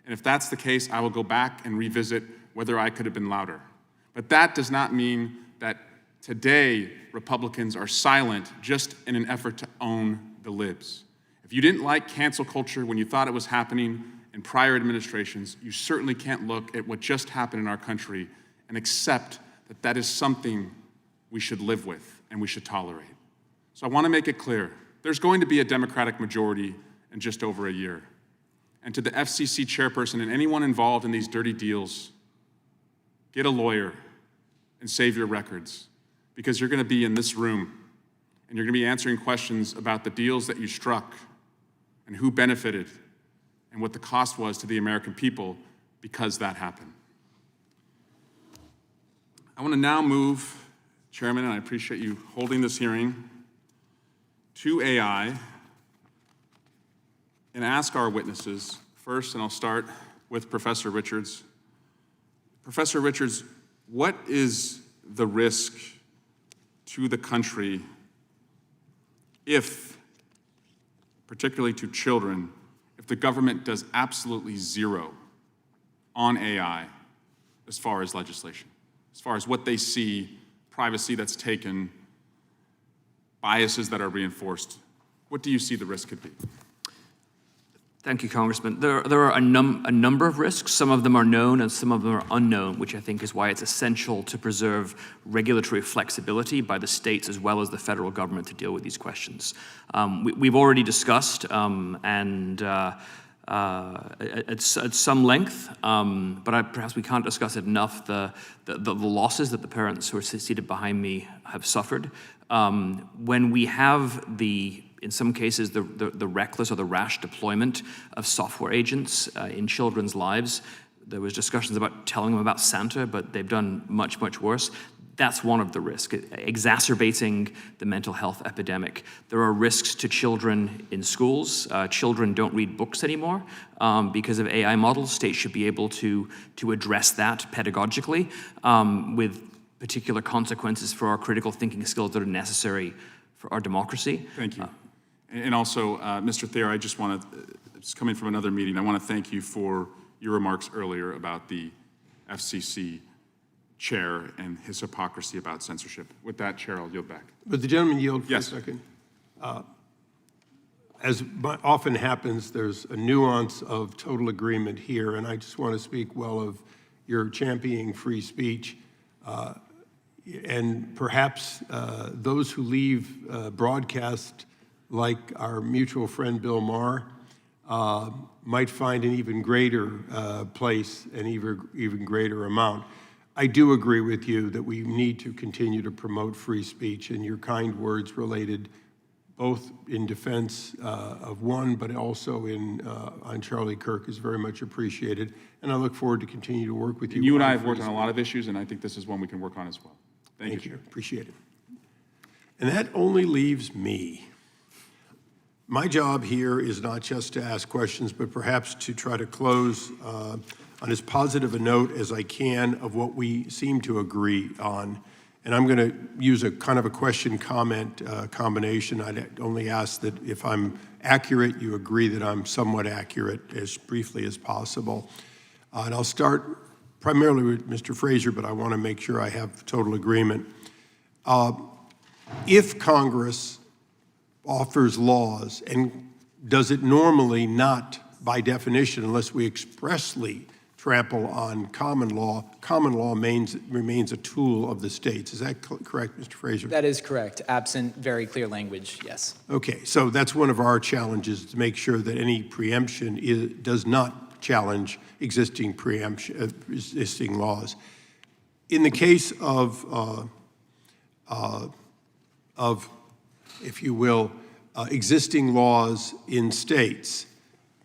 And if that's the case, I will go back and revisit whether I could have been louder. But that does not mean that today Republicans are silent just in an effort to own the libs. If you didn't like cancel culture when you thought it was happening in prior administrations, you certainly can't look at what just happened in our country and accept that that is something we should live with and we should tolerate. So I want to make it clear, there's going to be a Democratic majority in just over a year. And to the FCC chairperson and anyone involved in these dirty deals, get a lawyer and save your records, because you're going to be in this room and you're going to be answering questions about the deals that you struck and who benefited and what the cost was to the American people because that happened. I want to now move, Chairman, and I appreciate you holding this hearing, to AI and ask our witnesses first, and I'll start with Professor Richards. Professor Richards, what is the risk to the country if, particularly to children, if the government does absolutely zero on AI as far as legislation, as far as what they see, privacy that's taken, biases that are reinforced? What do you see the risk could be? Thank you, Congressman. There are a number of risks. Some of them are known and some of them are unknown, which I think is why it's essential to preserve regulatory flexibility by the states as well as the federal government to deal with these questions. We've already discussed at some length, but perhaps we can't discuss it enough, the losses that the parents who are seated behind me have suffered. When we have in some cases, the reckless or the rash deployment of software agents in children's lives. There was discussions about telling them about Santa, but they've done much, much worse. That's one of the risks, exacerbating the mental health epidemic. There are risks to children in schools. Children don't read books anymore because of AI models. States should be able to address that pedagogically with particular consequences for our critical thinking skills that are necessary for our democracy. Thank you. And also, Mr. Thayer, I just want to, just coming from another meeting, I want to thank you for your remarks earlier about the FCC chair and his hypocrisy about censorship. With that, Chair, I'll yield back. Would the gentleman yield for Yes. a second? As often happens, there's a nuance of total agreement here, and I just want to speak well of your championing free speech. And perhaps those who leave broadcast, like our mutual friend Bill Maher, might find an even greater place, an even greater amount. I do agree with you that we need to continue to promote free speech, and your kind words related both in defense of one, but also on Charlie Kirk is very much appreciated. And I look forward to continue to work with you. You and I have worked on a lot of issues, and I think this is one we can work on as well. Thank you, Chair. Appreciate it. And that only leaves me. My job here is not just to ask questions, but perhaps to try to close on as positive a note as I can of what we seem to agree on. And I'm going to use a kind of a question-comment combination. I'd only ask that if I'm accurate, you agree that I'm somewhat accurate as briefly as possible. And I'll start primarily with Mr. Frazier, but I want to make sure I have total agreement. If Congress offers laws, and does it normally not, by definition, unless we expressly trample on common law remains a tool of the states. Is that correct, Mr. Frazier? That is correct. Absent very clear language, yes. Okay, so that's one of our challenges, to make sure that any preemption does not challenge existing laws. In the case of if you will, existing laws in states,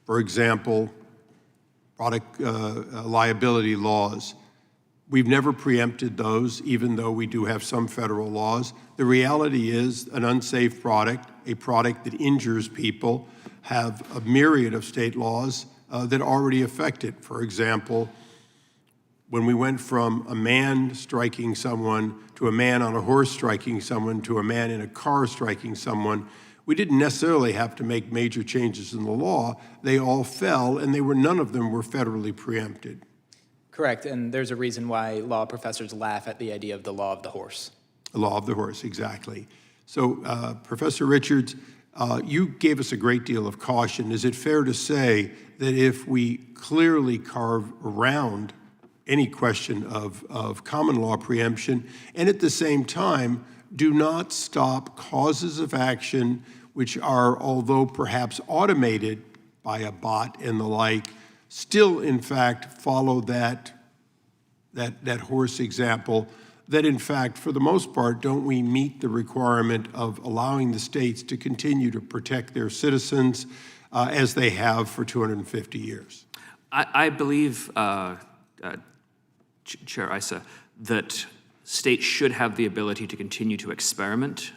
for example, product liability laws. We've never preempted those, even though we do have some federal laws. The reality is an unsafe product, a product that injures people, have a myriad of state laws that already affect it. For example, when we went from a man striking someone to a man on a horse striking someone to a man in a car striking someone, we didn't necessarily have to make major changes in the law. They all fell, and none of them were federally preempted. Correct, and there's a reason why law professors laugh at the idea of the law of the horse. The law of the horse, exactly. So, Professor Richards, you gave us a great deal of caution. Is it fair to say that if we clearly carve around any question of common law preemption, and at the same time, do not stop causes of action which are, although perhaps automated by a bot and the like, still in fact follow that horse example, that in fact, for the most part, don't we meet the requirement of allowing the states to continue to protect their citizens as they have for 250 years? I believe, Chair Issa, that states should have the ability to continue to experiment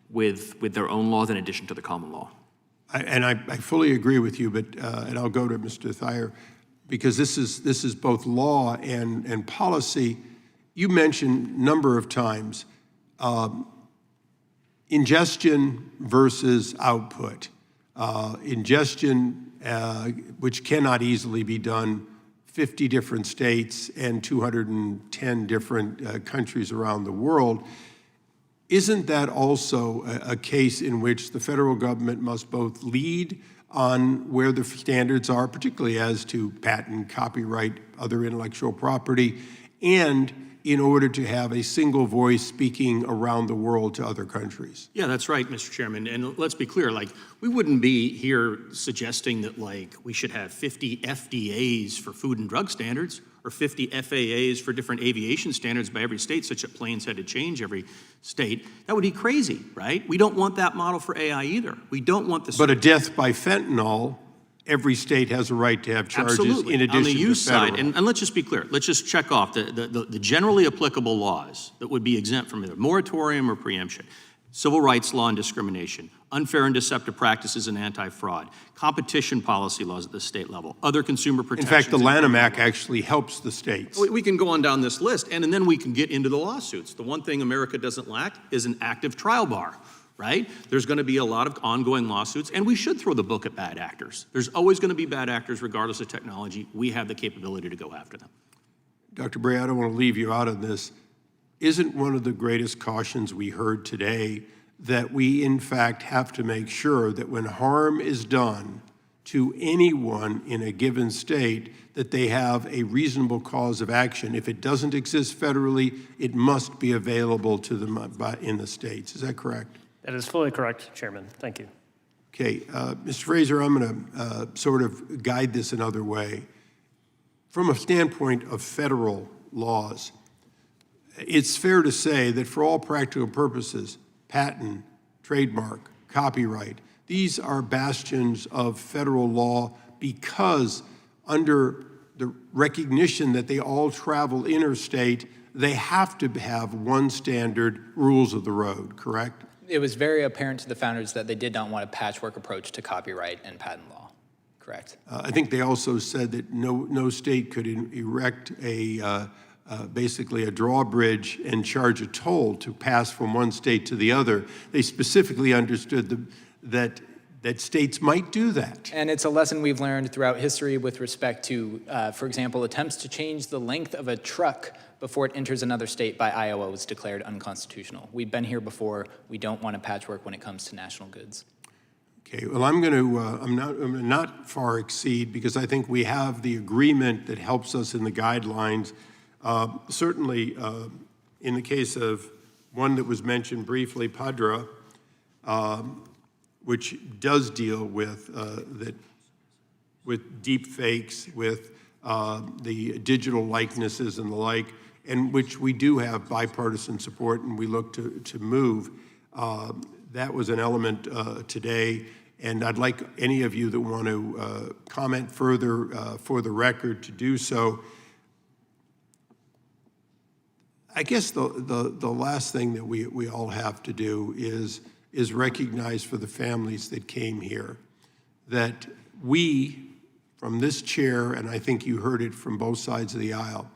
with their own laws in addition to the common law. I fully agree with you, but and I'll go to Mr. Thayer, because this is both law and policy. You mentioned a number of times ingestion versus output. Ingestion, which cannot easily be done 50 different states and 210 different countries around the world. Isn't that also a case in which the federal government must both lead on where the standards are, particularly as to patent, copyright, other intellectual property, and in order to have a single voice speaking around the world to other countries? Yeah, that's right, Mr. Chairman. And let's be clear, we wouldn't be here suggesting that, we should have 50 FDAs for food and drug standards or 50 FAAs for different aviation standards by every state, such that planes had to change every state. That would be crazy, right? We don't want that model for AI either. We don't want this. But a death by fentanyl, every state has a right to have charges Absolutely. in addition on the use to federal. side, and let's just be clear. Let's just check off the generally applicable laws that would be exempt from either moratorium or preemption. Civil rights law and discrimination, unfair and deceptive practices and anti-fraud, competition policy laws at the state level, other consumer In protections. fact, the Lanham Act actually helps the states. We can go on down this list, and then we can get into the lawsuits. The one thing America doesn't lack is an active trial bar. Right? There's going to be a lot of ongoing lawsuits, and we should throw the book at bad actors. There's always going to be bad actors regardless of technology. We have the capability to go after them. Dr. Bray, I don't want to leave you out of this. Isn't one of the greatest cautions we heard today that we, in fact, have to make sure that when harm is done to anyone in a given state, that they have a reasonable cause of action? If it doesn't exist federally, it must be available to them in the states. Is that correct? That is fully correct, Chairman. Thank you. Okay, Mr. Fraser, I'm going to sort of guide this another way. From a standpoint of federal laws, it's fair to say that for all practical purposes, patent, trademark, copyright, these are bastions of federal law because under the recognition that they all travel interstate, they have to have one standard rules of the road, correct? It was very apparent to the founders that they did not want a patchwork approach to copyright and patent law. Correct. I think they also said that no state could erect basically a drawbridge and charge a toll to pass from one state to the other. They specifically understood that states might do that. And it's a lesson we've learned throughout history with respect to, for example, attempts to change the length of a truck before it enters another state by Iowa was declared unconstitutional. We've been here before. We don't want a patchwork when it comes to national goods. Okay, well, I'm gonna not far exceed, because I think we have the agreement that helps us in the guidelines. Certainly, in the case of one that was mentioned briefly, PADRA, which does deal with deep fakes, with the digital likenesses and the like, and which we do have bipartisan support and we look to move. That was an element today, and I'd like any of you that want to comment further for the record to do so. I guess the last thing that we all have to do is recognize for the families that came here that we, from this chair, and I think you heard it from both sides of the aisle,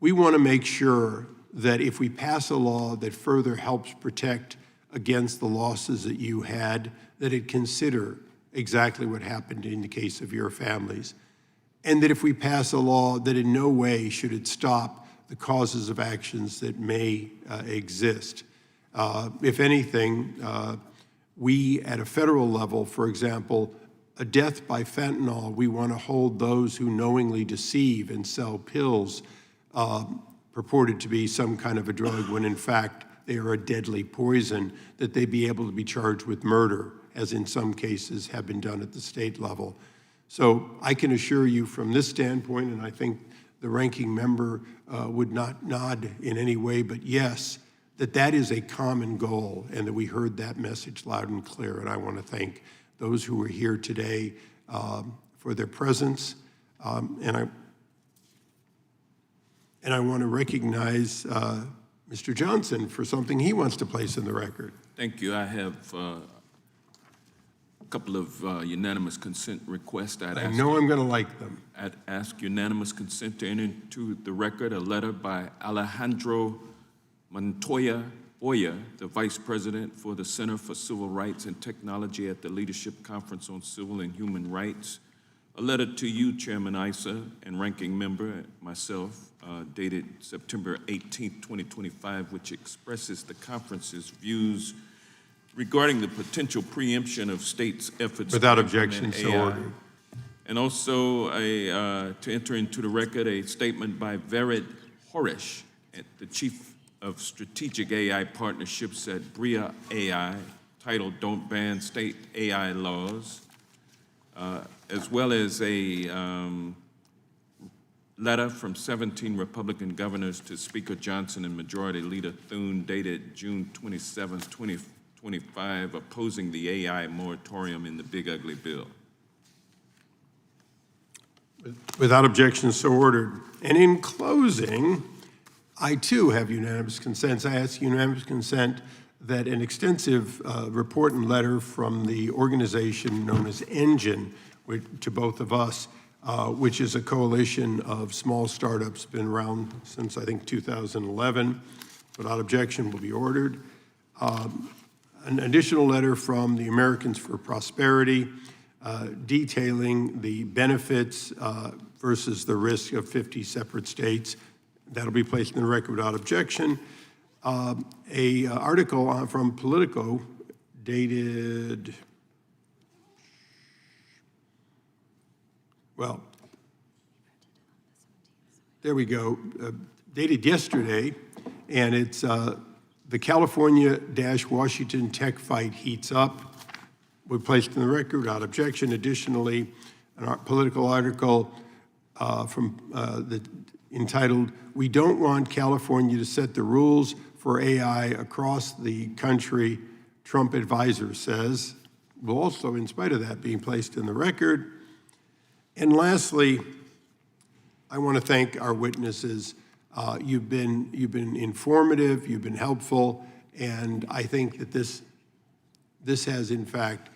we want to make sure that if we pass a law that further helps protect against the losses that you had, that it consider exactly what happened in the case of your families. And that if we pass a law, that in no way should it stop the causes of actions that may exist. If anything, we at a federal level, for example, a death by fentanyl, we want to hold those who knowingly deceive and sell pills purported to be some kind of a drug when in fact they are a deadly poison, that they be able to be charged with murder, as in some cases have been done at the state level. So I can assure you from this standpoint, and I think the ranking member would not nod in any way, but yes, that is a common goal, and that we heard that message loud and clear. And I want to thank those who are here today for their presence, and I want to recognize Mr. Johnson for something he wants to place in the record. Thank you. I have a couple of unanimous consent requests. I know I'm going to like them. I'd ask unanimous consent to enter into the record a letter by Alejandro Montoya Oya, the Vice President for the Center for Civil Rights and Technology at the Leadership Conference on Civil and Human Rights. A letter to you, Chairman Issa, and Ranking Member, myself, dated September 18, 2025, which expresses the conference's views regarding the potential preemption of states' efforts without to objection, implement so AI. ordered. And also to enter into the record a statement by Vered Horish, the Chief of Strategic AI Partnerships at Bria AI, titled Don't Ban State AI Laws, as well as a letter from 17 Republican governors to Speaker Johnson and Majority Leader Thune dated June 27, 2025, opposing the AI moratorium in the Big Ugly Bill. Without objection, so ordered. And in closing, I too have unanimous consent. I ask unanimous consent that an extensive report and letter from the organization known as Engine, to both of us, which is a coalition of small startups, been around since I think 2011. Without objection, will be ordered. An additional letter from the Americans for Prosperity, detailing the benefits versus the risk of 50 separate states. That'll be placed in the record without objection. A article from Politico dated, well, there we go, dated yesterday, and it's the California-Washington tech fight heats up. We placed in the record without objection. Additionally, a political article entitled, "We Don't Want California to Set the Rules for AI Across the Country," Trump advisor says, will also, in spite of that, being placed in the record. And lastly, I want to thank our witnesses. You've been informative, you've been helpful, and I think that this has, in fact,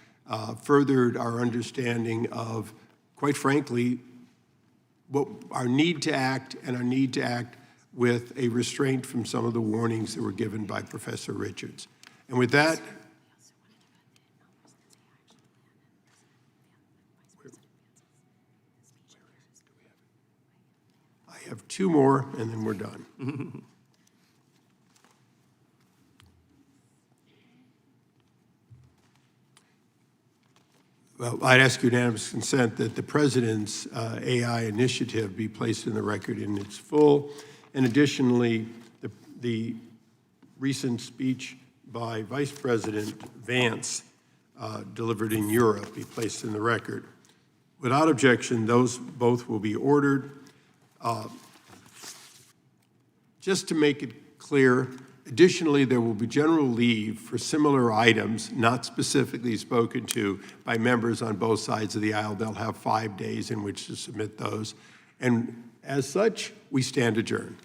furthered our understanding of, quite frankly, what our need to act and our need to act with a restraint from some of the warnings that were given by Professor Richards. And with that, I have two more, and then we're done. Well, I'd ask unanimous consent that the President's AI initiative be placed in the record in its full. And additionally, the recent speech by Vice President Vance delivered in Europe be placed in the record. Without objection, those both will be ordered. Just to make it clear, additionally, there will be general leave for similar items not specifically spoken to by members on both sides of the aisle. They'll have 5 days in which to submit those. And as such, we stand adjourned.